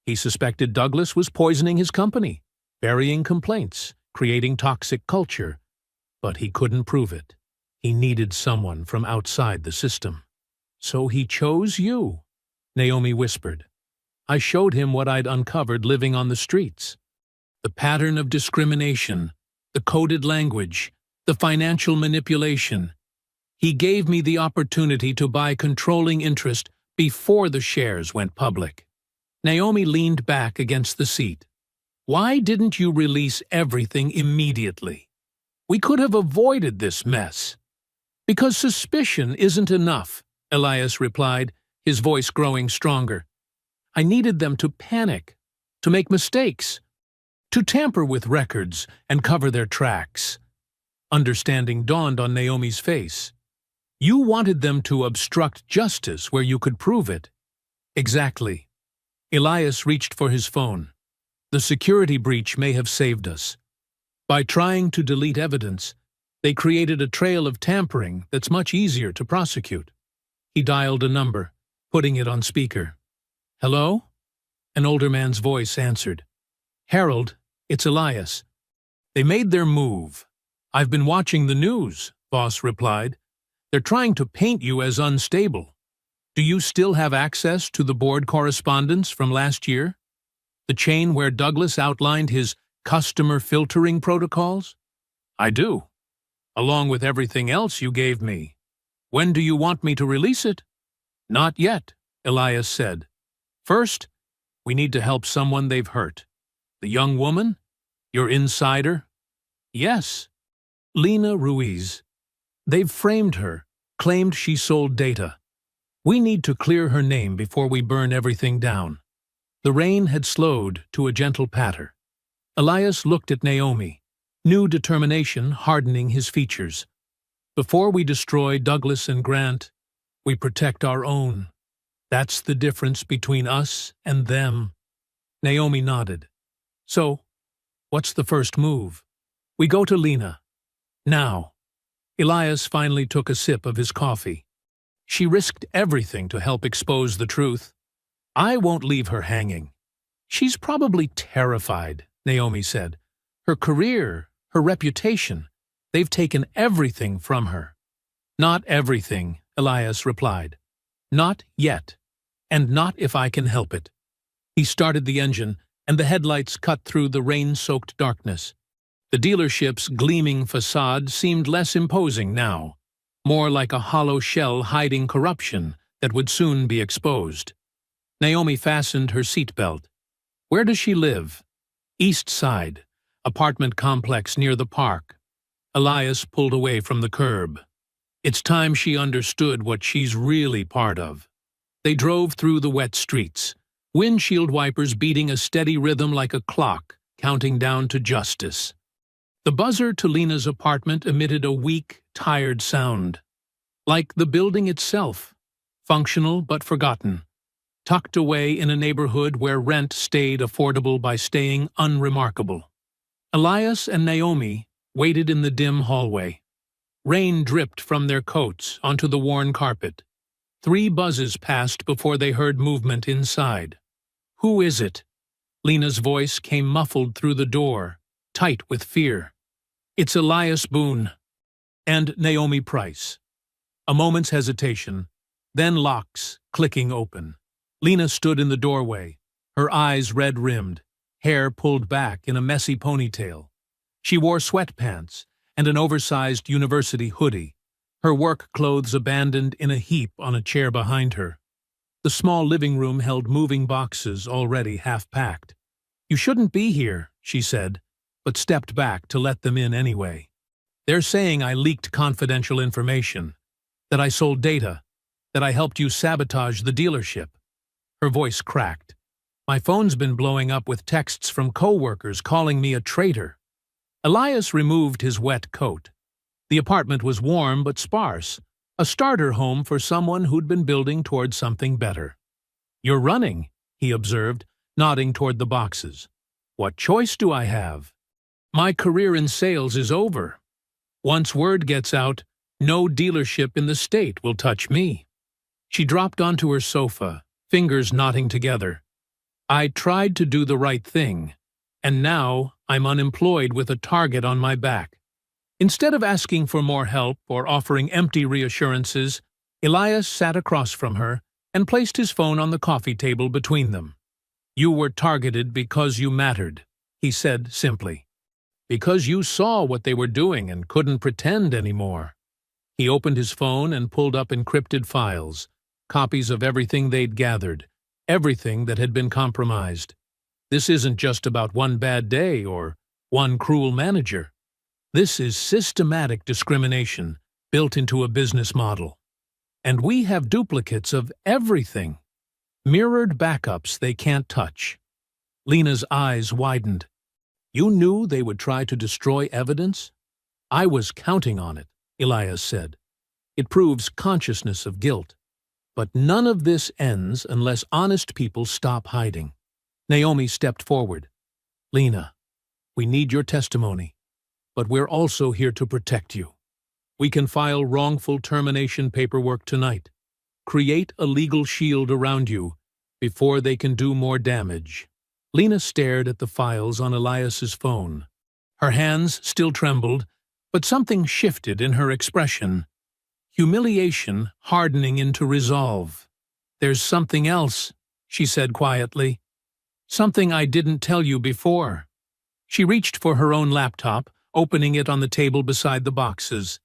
He suspected Douglas was poisoning his company, burying complaints, creating toxic culture. But he couldn't prove it. He needed someone from outside the system. So he chose you, Naomi whispered. I showed him what I'd uncovered living on the streets. The pattern of discrimination, the coded language, the financial manipulation. He gave me the opportunity to buy controlling interest before the shares went public. Naomi leaned back against the seat. Why didn't you release everything immediately? We could have avoided this mess. Because suspicion isn't enough, Elias replied, his voice growing stronger. I needed them to panic, to make mistakes, to tamper with records and cover their tracks. Understanding dawned on Naomi's face. You wanted them to obstruct justice where you could prove it. Exactly. Elias reached for his phone. The security breach may have saved us. By trying to delete evidence, they created a trail of tampering that's much easier to prosecute. He dialed a number, putting it on speaker. Hello? An older man's voice answered. Harold, it's Elias. They made their move. I've been watching the news, Voss replied. They're trying to paint you as unstable. Do you still have access to the board correspondence from last year? The chain where Douglas outlined his customer filtering protocols? I do, along with everything else you gave me. When do you want me to release it? Not yet, Elias said. First, we need to help someone they've hurt. The young woman? Your insider? Yes. Lena Ruiz. They've framed her, claimed she sold data. We need to clear her name before we burn everything down. The rain had slowed to a gentle patter. Elias looked at Naomi, new determination hardening his features. Before we destroy Douglas and Grant, we protect our own. That's the difference between us and them. Naomi nodded. So, what's the first move? We go to Lena. Now. Elias finally took a sip of his coffee. She risked everything to help expose the truth. I won't leave her hanging. She's probably terrified, Naomi said. Her career, her reputation, they've taken everything from her. Not everything, Elias replied. Not yet, and not if I can help it. He started the engine, and the headlights cut through the rain-soaked darkness. The dealership's gleaming facade seemed less imposing now, more like a hollow shell hiding corruption that would soon be exposed. Naomi fastened her seatbelt. Where does she live? East Side, apartment complex near the park. Elias pulled away from the curb. It's time she understood what she's really part of. They drove through the wet streets, windshield wipers beating a steady rhythm like a clock, counting down to justice. The buzzer to Lena's apartment emitted a weak, tired sound. Like the building itself, functional but forgotten, tucked away in a neighborhood where rent stayed affordable by staying unremarkable. Elias and Naomi waited in the dim hallway. Rain dripped from their coats onto the worn carpet. 3 buzzes passed before they heard movement inside. "Who is it?" Lena's voice came muffled through the door, tight with fear. "It's Elias Boone and Naomi Price." A moment's hesitation, then locks clicking open. Lena stood in the doorway, her eyes red-rimmed, hair pulled back in a messy ponytail. She wore sweatpants and an oversized university hoodie, her work clothes abandoned in a heap on a chair behind her. The small living room held moving boxes already half-packed. "You shouldn't be here," she said, but stepped back to let them in anyway. "They're saying I leaked confidential information, that I sold data, that I helped you sabotage the dealership." Her voice cracked. "My phone's been blowing up with texts from co-workers calling me a traitor." Elias removed his wet coat. The apartment was warm but sparse, a starter home for someone who'd been building toward something better. "You're running," he observed, nodding toward the boxes. "What choice do I have? My career in sales is over. Once word gets out, no dealership in the state will touch me." She dropped onto her sofa, fingers knotting together. "I tried to do the right thing, and now I'm unemployed with a target on my back." Instead of asking for more help or offering empty reassurances, Elias sat across from her and placed his phone on the coffee table between them. "You were targeted because you mattered," he said simply. "Because you saw what they were doing and couldn't pretend anymore." He opened his phone and pulled up encrypted files, copies of everything they'd gathered, everything that had been compromised. This isn't just about one bad day or one cruel manager. This is systematic discrimination built into a business model. And we have duplicates of everything. Mirrored backups they can't touch. Lena's eyes widened. "You knew they would try to destroy evidence?" "I was counting on it," Elias said. "It proves consciousness of guilt. But none of this ends unless honest people stop hiding." Naomi stepped forward. "Lena, we need your testimony, but we're also here to protect you. We can file wrongful termination paperwork tonight. Create a legal shield around you before they can do more damage." Lena stared at the files on Elias's phone. Her hands still trembled, but something shifted in her expression. Humiliation hardening into resolve. "There's something else," she said quietly. "Something I didn't tell you before." She reached for her own laptop, opening it on the table beside the boxes.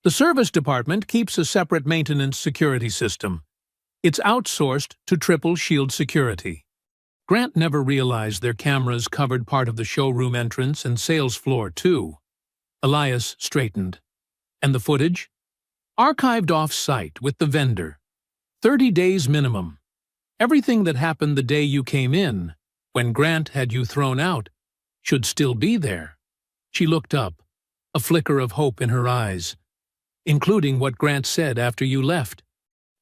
"The service department keeps a separate maintenance security system. It's outsourced to Triple Shield Security." Grant never realized their cameras covered part of the showroom entrance and sales floor, too. Elias straightened. "And the footage?" "Archived off-site with the vendor. 30 days minimum. Everything that happened the day you came in, when Grant had you thrown out, should still be there." She looked up, a flicker of hope in her eyes. "Including what Grant said after you left.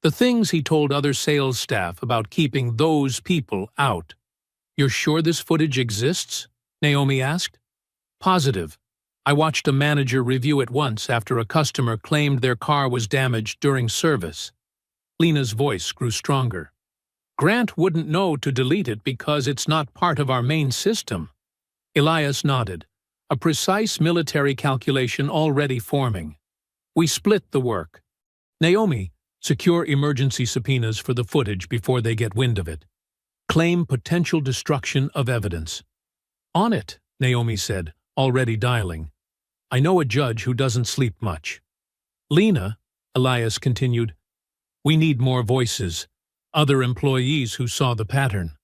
The things he told other sales staff about keeping those people out." "You're sure this footage exists?" Naomi asked. "Positive. I watched a manager review it once after a customer claimed their car was damaged during service." Lena's voice grew stronger. "Grant wouldn't know to delete it because it's not part of our main system." Elias nodded, a precise military calculation already forming. "We split the work. Naomi, secure emergency subpoenas for the footage before they get wind of it. Claim potential destruction of evidence." "On it," Naomi said, already dialing. "I know a judge who doesn't sleep much." "Lena," Elias continued, "we need more voices, other employees who saw the pattern."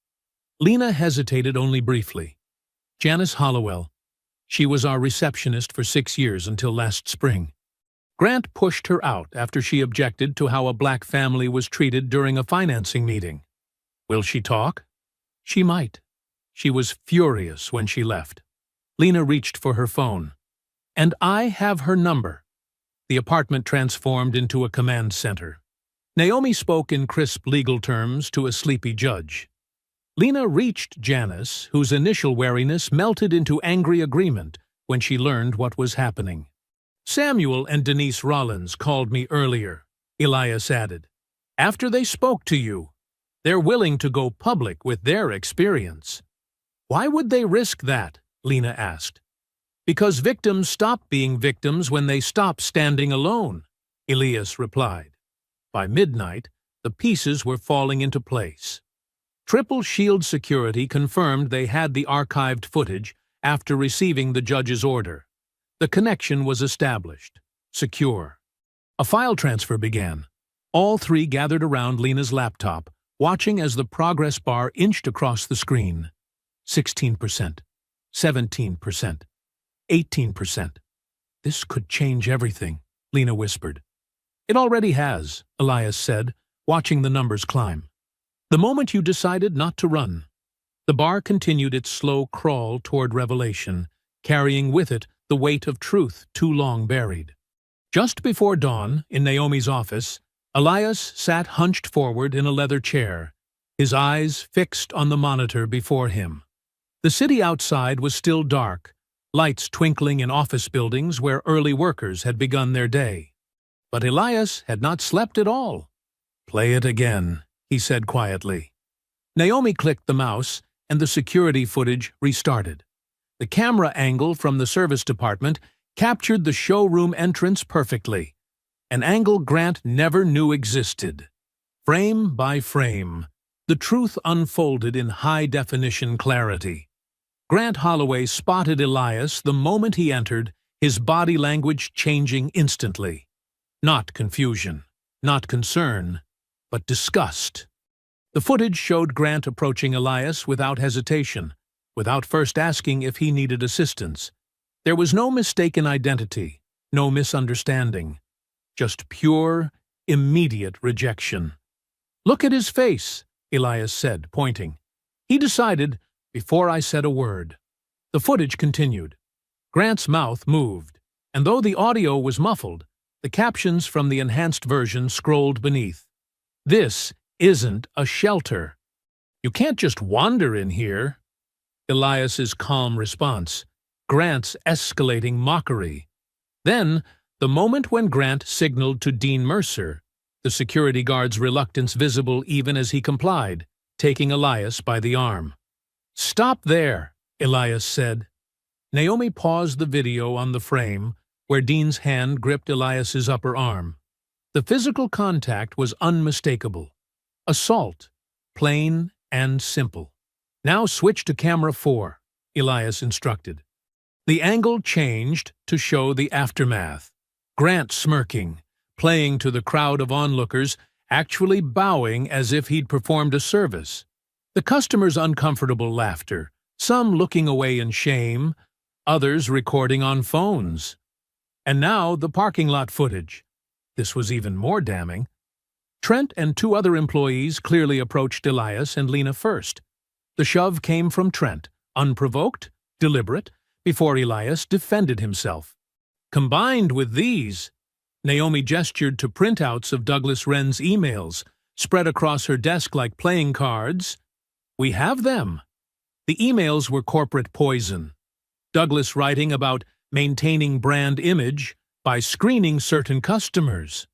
Lena hesitated only briefly. "Janice Hollowell. She was our receptionist for 6 years until last spring. Grant pushed her out after she objected to how a black family was treated during a financing meeting. Will she talk?" "She might." She was furious when she left. Lena reached for her phone. "And I have her number. the apartment transformed into a command center. Naomi spoke in crisp legal terms to a sleepy judge. Lena reached Janice, whose initial wariness melted into angry agreement when she learned what was happening. "Samuel and Denise Rollins called me earlier," Elias added. "After they spoke to you, they're willing to go public with their experience." "Why would they risk that?" Lena asked. "Because victims stop being victims when they stop standing alone," Elias replied. By midnight, the pieces were falling into place. Triple Shield security confirmed they had the archived footage after receiving the judge's order. The connection was established. Secure. A file transfer began. All three gathered around Lena's laptop, watching as the progress bar inched across the screen. 16%, 17%, 18%. "This could change everything," Lena whispered. "It already has," Elias said, watching the numbers climb. "The moment you decided not to run." The bar continued its slow crawl toward revelation, carrying with it the weight of truth too long buried. Just before dawn, in Naomi's office, Elias sat hunched forward in a leather chair, his eyes fixed on the monitor before him. The city outside was still dark, lights twinkling in office buildings where early workers had begun their day. But Elias had not slept at all. "Play it again," he said quietly. Naomi clicked the mouse, and the security footage restarted. The camera angle from the service department captured the showroom entrance perfectly, an angle Grant never knew existed. Frame by frame, the truth unfolded in high-definition clarity. Grant Holloway spotted Elias the moment he entered, his body language changing instantly. Not confusion, not concern, but disgust. The footage showed Grant approaching Elias without hesitation, without first asking if he needed assistance. There was no mistaken identity, no misunderstanding, just pure, immediate rejection. "Look at his face," Elias said, pointing. "He decided before I said a word." The footage continued. Grant's mouth moved, and though the audio was muffled, the captions from the enhanced version scrolled beneath. "This isn't a shelter. You can't just wander in here." Elias's calm response, Grant's escalating mockery. Then, the moment when Grant signaled to Dean Mercer, the security guard's reluctance visible even as he complied, taking Elias by the arm. "Stop there," Elias said. Naomi paused the video on the frame where Dean's hand gripped Elias's upper arm. The physical contact was unmistakable. Assault, plain and simple. "Now switch to camera 4, Elias instructed. The angle changed to show the aftermath. Grant smirking, playing to the crowd of onlookers, actually bowing as if he'd performed a service. The customers' uncomfortable laughter, some looking away in shame, others recording on phones. And now the parking lot footage. This was even more damning. Trent and 2 other employees clearly approached Elias and Lena first. The shove came from Trent, unprovoked, deliberate, before Elias defended himself. Combined with these, Naomi gestured to printouts of Douglas Wren's emails, spread across her desk like playing cards. "We have them." The emails were corporate poison. Douglas writing about maintaining brand image by screening certain customers.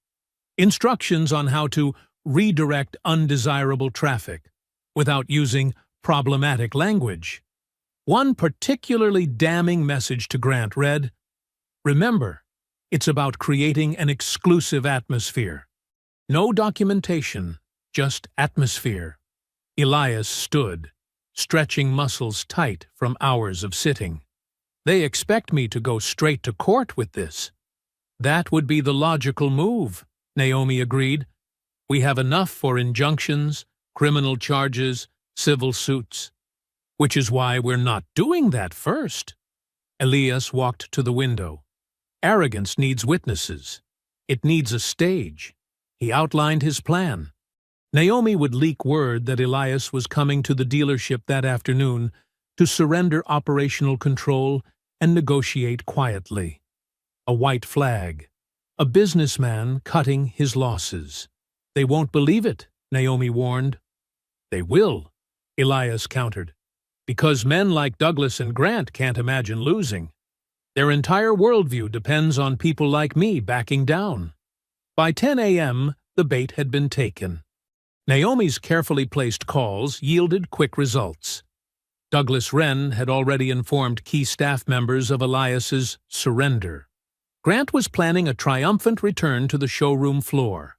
Instructions on how to redirect undesirable traffic without using problematic language. One particularly damning message to Grant read, "Remember, it's about creating an exclusive atmosphere. No documentation, just atmosphere." Elias stood, stretching muscles tight from hours of sitting. "They expect me to go straight to court with this." "That would be the logical move," Naomi agreed. "We have enough for injunctions, criminal charges, civil suits. Which is why we're not doing that first." Elias walked to the window. "Arrogance needs witnesses. It needs a stage." He outlined his plan. Naomi would leak word that Elias was coming to the dealership that afternoon to surrender operational control and negotiate quietly. A white flag, a businessman cutting his losses. "They won't believe it," Naomi warned. "They will," Elias countered, "because men like Douglas and Grant can't imagine losing. Their entire worldview depends on people like me backing down." By 10 a.m., the bait had been taken. Naomi's carefully placed calls yielded quick results. Douglas Wren had already informed key staff members of Elias's surrender. Grant was planning a triumphant return to the showroom floor.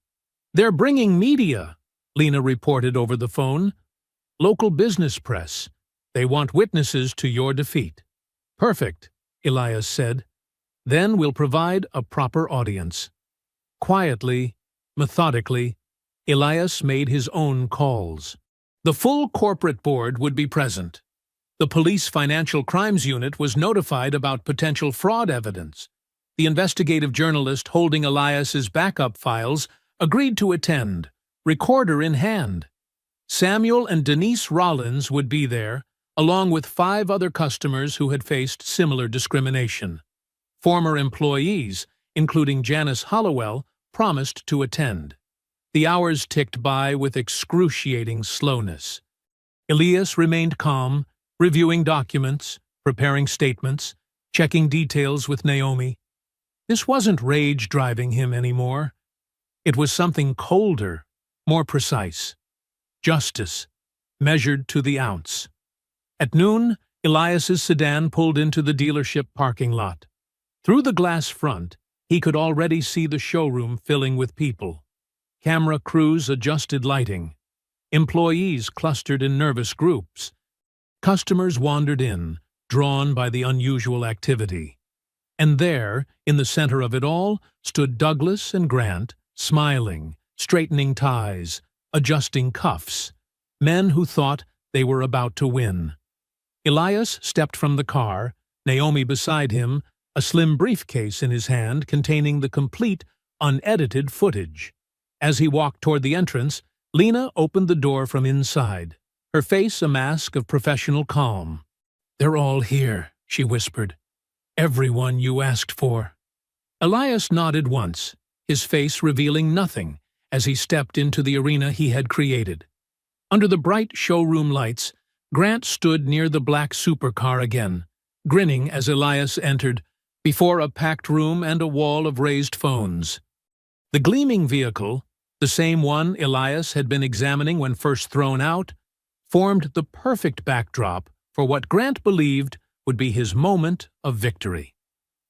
"They're bringing media," Lena reported over the phone. "Local business press. They want witnesses to your defeat." "Perfect," Elias said. "Then we'll provide a proper audience." Quietly, methodically, Elias made his own calls. The full corporate board would be present. The police financial crimes unit was notified about potential fraud evidence. The investigative journalist holding Elias's backup files agreed to attend, recorder in hand. Samuel and Denise Rollins would be there, along with 5 other customers who had faced similar discrimination. Former employees, including Janice Hollowell, promised to attend. The hours ticked by with excruciating slowness. Elias remained calm, reviewing documents, preparing statements, checking details with Naomi. This wasn't rage driving him anymore. It was something colder, more precise. Justice, measured to the ounce. At noon, Elias's sedan pulled into the dealership parking lot. Through the glass front, he could already see the showroom filling with people. Camera crews adjusted lighting. Employees clustered in nervous groups. Customers wandered in, drawn by the unusual activity. And there, in the center of it all, stood Douglas and Grant, smiling, straightening ties, adjusting cuffs, men who thought they were about to win. Elias stepped from the car, Naomi beside him, a slim briefcase in his hand containing the complete, unedited footage. As he walked toward the entrance, Lena opened the door from inside, her face a mask of professional calm. "They're all here," she whispered. "Everyone you asked for." Elias nodded once, his face revealing nothing, as he stepped into the arena he had created. Under the bright showroom lights, Grant stood near the black supercar again, grinning as Elias entered, before a packed room and a wall of raised phones. The gleaming vehicle, the same one Elias had been examining when first thrown out, formed the perfect backdrop for what Grant believed would be his moment of victory.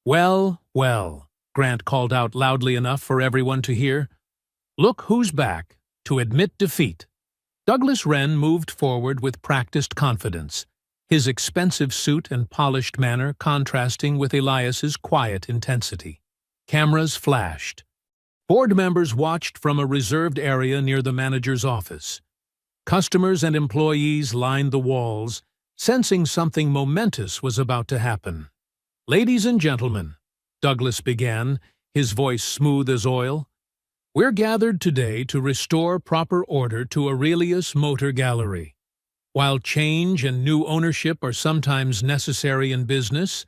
"Well, well," Grant called out loudly enough for everyone to hear. "Look who's back, to admit defeat." Douglas Wren moved forward with practiced confidence, his expensive suit and polished manner contrasting with Elias's quiet intensity. Cameras flashed. Board members watched from a reserved area near the manager's office. Customers and employees lined the walls, sensing something momentous was about to happen. "Ladies and gentlemen," Douglas began, his voice smooth as oil, "we're gathered today to restore proper order to Aurelius Motor Gallery. While change and new ownership are sometimes necessary in business,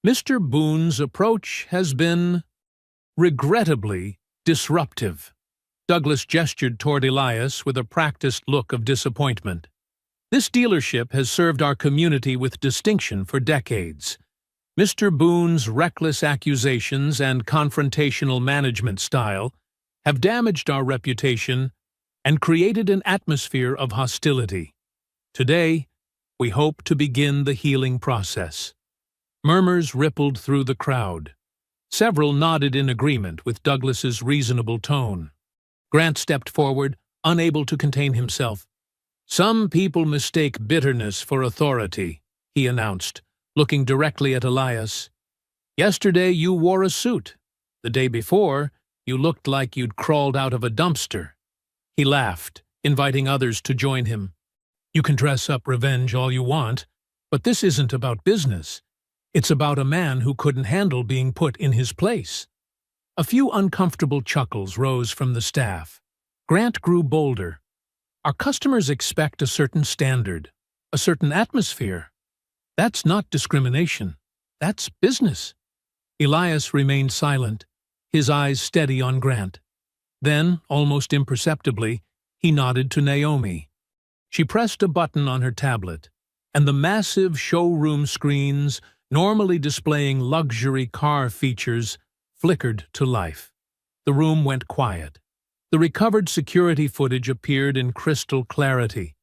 Mr. Boone's approach has been, regrettably, disruptive." Douglas gestured toward Elias with a practiced look of disappointment. "This dealership has served our community with distinction for decades. Mr. Boone's reckless accusations and confrontational management style have damaged our reputation and created an atmosphere of hostility. Today, we hope to begin the healing process." Murmurs rippled through the crowd. Several nodded in agreement with Douglas's reasonable tone. Grant stepped forward, unable to contain himself. "Some people mistake bitterness for authority," he announced, looking directly at Elias. "Yesterday you wore a suit. The day before, you looked like you'd crawled out of a dumpster." He laughed, inviting others to join him. "You can dress up revenge all you want, but this isn't about business. It's about a man who couldn't handle being put in his place." A few uncomfortable chuckles rose from the staff. Grant grew bolder. "Our customers expect a certain standard, a certain atmosphere. That's not discrimination. That's business." Elias remained silent, his eyes steady on Grant. Then, almost imperceptibly, he nodded to Naomi. She pressed a button on her tablet, and the massive showroom screens, normally displaying luxury car features, flickered to life. The room went quiet. The recovered security footage appeared in crystal clarity.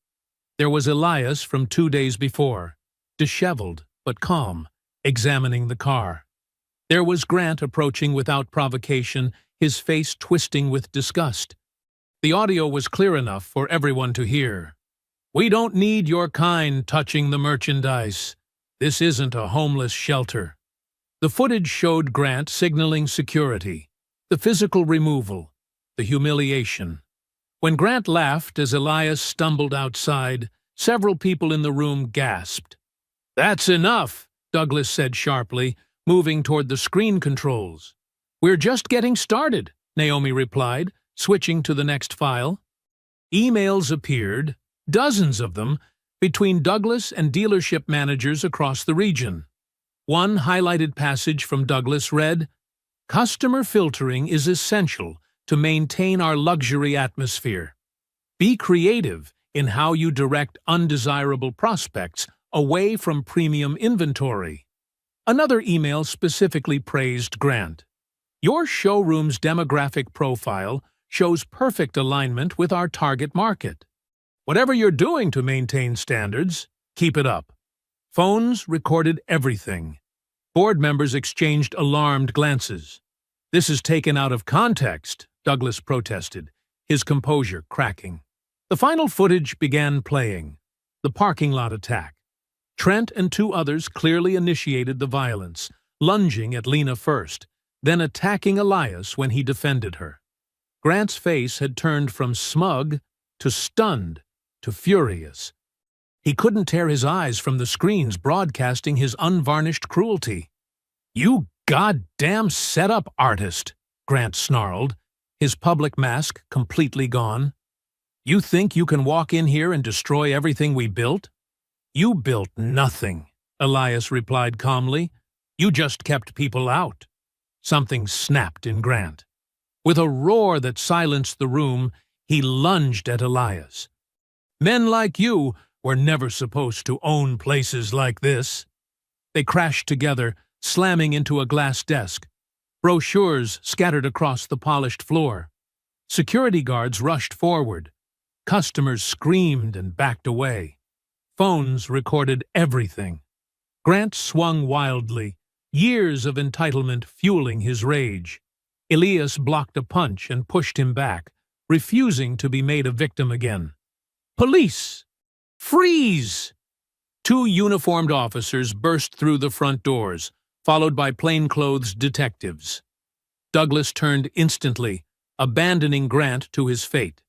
There was Elias from 2 days before, disheveled but calm, examining the car. There was Grant approaching without provocation, his face twisting with disgust. The audio was clear enough for everyone to hear. "We don't need your kind touching the merchandise. This isn't a homeless shelter." The footage showed Grant signaling security, the physical removal, the humiliation. When Grant laughed as Elias stumbled outside, several people in the room gasped. "That's enough," Douglas said sharply, moving toward the screen controls. "We're just getting started," Naomi replied, switching to the next file. Emails appeared, dozens of them, between Douglas and dealership managers across the region. One highlighted passage from Douglas read, "Customer filtering is essential to maintain our luxury atmosphere. Be creative in how you direct undesirable prospects away from premium inventory." Another email specifically praised Grant. "Your showroom's demographic profile shows perfect alignment with our target market. Whatever you're doing to maintain standards, keep it up." Phones recorded everything. Board members exchanged alarmed glances. "This is taken out of context," Douglas protested, his composure cracking. The final footage began playing. The parking lot attack. Trent and 2 others clearly initiated the violence, lunging at Lena first, then attacking Elias when he defended her. Grant's face had turned from smug to stunned to furious. He couldn't tear his eyes from the screens broadcasting his unvarnished cruelty. "You goddamn set-up artist," Grant snarled, his public mask completely gone. "You think you can walk in here and destroy everything we built?" "You built nothing," Elias replied calmly. "You just kept people out." Something snapped in Grant. With a roar that silenced the room, he lunged at Elias. "Men like you were never supposed to own places like this." They crashed together, slamming into a glass desk. Brochures scattered across the polished floor. Security guards rushed forward. Customers screamed and backed away. Phones recorded everything. Grant swung wildly, years of entitlement fueling his rage. Elias blocked a punch and pushed him back, refusing to be made a victim again. "Police! Freeze!" 2 uniformed officers burst through the front doors, followed by plainclothes detectives. Douglas turned instantly, abandoning Grant to his fate.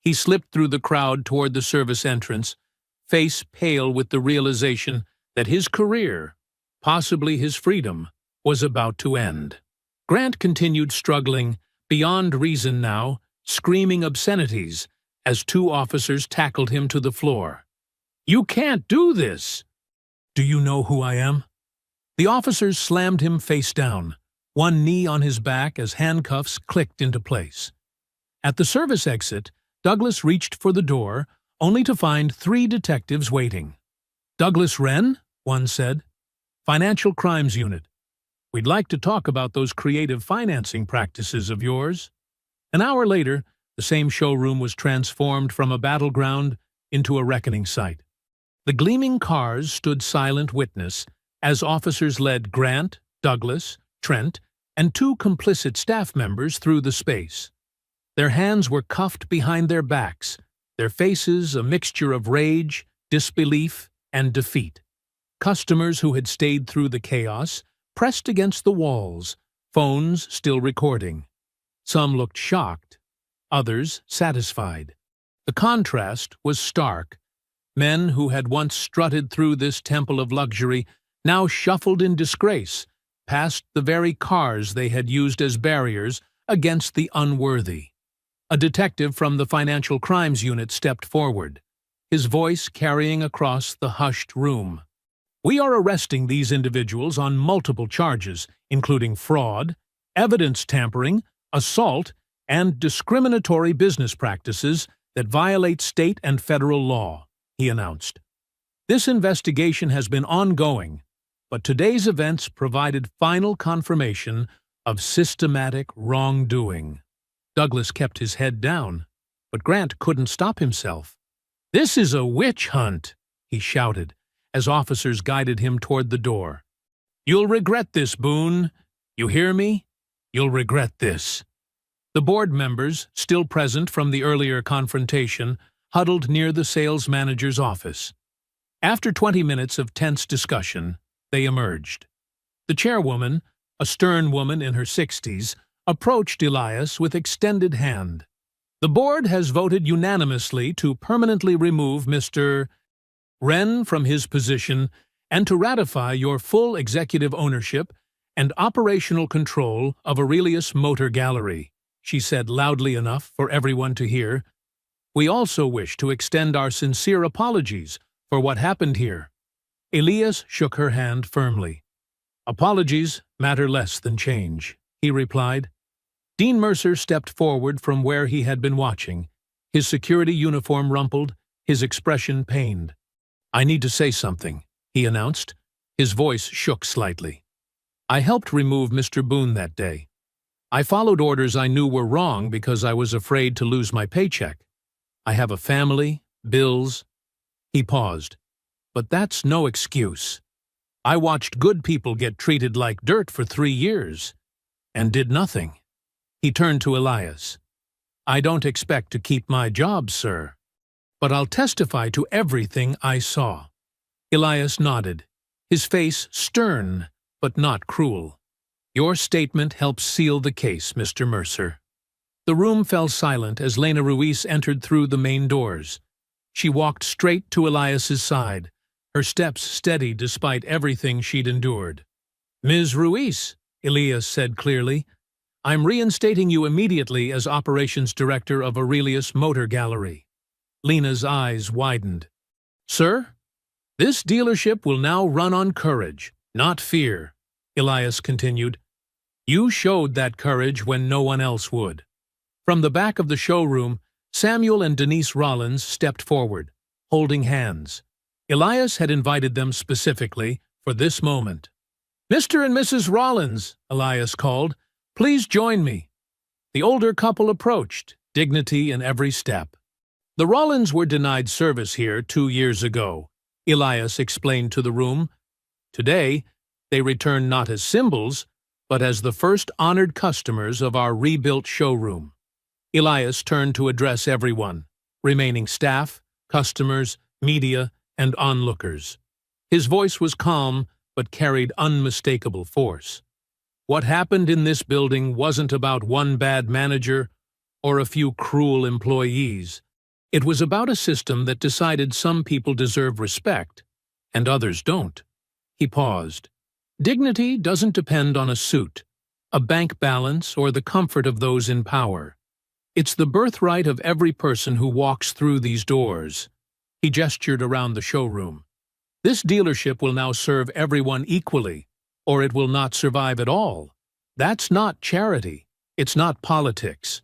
He slipped through the crowd toward the service entrance, face pale with the realization that his career, possibly his freedom, was about to end. Grant continued struggling, beyond reason now, screaming obscenities as 2 officers tackled him to the floor. "You can't do this!" "Do you know who I am?" The officers slammed him face down, one knee on his back as handcuffs clicked into place. At the service exit, Douglas reached for the door, only to find 3 detectives waiting. "Douglas Wren," one said. "Financial Crimes Unit. We'd like to talk about those creative financing practices of yours." An hour later, the same showroom was transformed from a battleground into a reckoning site. The gleaming cars stood silent witness as officers led Grant, Douglas, Trent, and 2 complicit staff members through the space. Their hands were cuffed behind their backs, their faces a mixture of rage, disbelief, and defeat. Customers who had stayed through the chaos pressed against the walls, phones still recording. Some looked shocked, others satisfied. The contrast was stark. Men who had once strutted through this temple of luxury now shuffled in disgrace, past the very cars they had used as barriers against the unworthy. A detective from the Financial Crimes Unit stepped forward, his voice carrying across the hushed room. "We are arresting these individuals on multiple charges, including fraud, evidence tampering, assault, and discriminatory business practices that violate state and federal law, he announced. This investigation has been ongoing, but today's events provided final confirmation of systematic wrongdoing. Douglas kept his head down, but Grant couldn't stop himself. "This is a witch hunt," he shouted, as officers guided him toward the door. "You'll regret this, Boone. You hear me? You'll regret this." The board members, still present from the earlier confrontation, huddled near the sales manager's office. After 20 minutes of tense discussion, they emerged. The chairwoman, a stern woman in her 60s, approached Elias with extended hand. "The board has voted unanimously to permanently remove Mr. Wren from his position and to ratify your full executive ownership and operational control of Aurelius Motor Gallery," she said loudly enough for everyone to hear. "We also wish to extend our sincere apologies for what happened here." Elias shook her hand firmly. "Apologies matter less than change," he replied. Dean Mercer stepped forward from where he had been watching, his security uniform rumpled, his expression pained. "I need to say something," he announced. His voice shook slightly. "I helped remove Mr. Boone that day. I followed orders I knew were wrong because I was afraid to lose my paycheck. I have a family, bills." He paused. "But that's no excuse. I watched good people get treated like dirt for 3 years, and did nothing." He turned to Elias. "I don't expect to keep my job, sir, but I'll testify to everything I saw." Elias nodded, his face stern but not cruel. "Your statement helps seal the case, Mr. Mercer." The room fell silent as Lena Ruiz entered through the main doors. She walked straight to Elias's side, her steps steady despite everything she'd endured. "Ms. Ruiz," Elias said clearly, "I'm reinstating you immediately as operations director of Aurelius Motor Gallery." Lena's eyes widened. "Sir, this dealership will now run on courage, not fear," Elias continued. "You showed that courage when no one else would." From the back of the showroom, Samuel and Denise Rollins stepped forward, holding hands. Elias had invited them specifically for this moment. "Mr. and Mrs. Rollins," Elias called, "please join me." The older couple approached, dignity in every step. "The Rollins were denied service here 2 years ago," Elias explained to the room. "Today, they return not as symbols, but as the first honored customers of our rebuilt showroom." Elias turned to address everyone, remaining staff, customers, media, and onlookers. His voice was calm, but carried unmistakable force. What happened in this building wasn't about one bad manager or a few cruel employees. It was about a system that decided some people deserve respect and others don't. He paused. "Dignity doesn't depend on a suit, a bank balance, or the comfort of those in power. It's the birthright of every person who walks through these doors." He gestured around the showroom. "This dealership will now serve everyone equally, or it will not survive at all. That's not charity. It's not politics.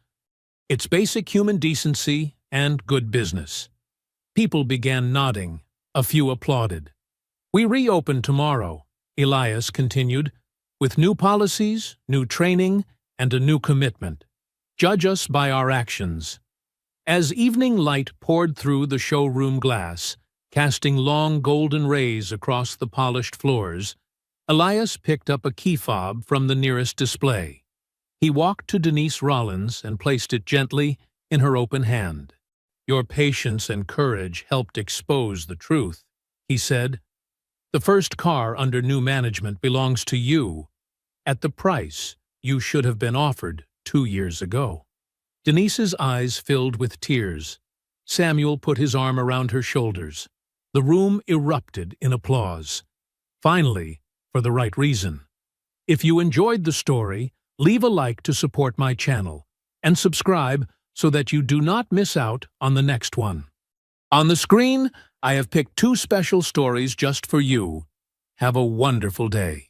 It's basic human decency and good business." People began nodding. A few applauded. "We reopen tomorrow," Elias continued, "with new policies, new training, and a new commitment. Judge us by our actions." As evening light poured through the showroom glass, casting long golden rays across the polished floors, Elias picked up a key fob from the nearest display. He walked to Denise Rollins and placed it gently in her open hand. "Your patience and courage helped expose the truth," he said. "The first car under new management belongs to you, at the price you should have been offered 2 years ago." Denise's eyes filled with tears. Samuel put his arm around her shoulders. The room erupted in applause. Finally, for the right reason. If you enjoyed the story, leave a like to support my channel, and subscribe so that you do not miss out on the next one. On the screen, I have picked 2 special stories just for you. Have a wonderful day.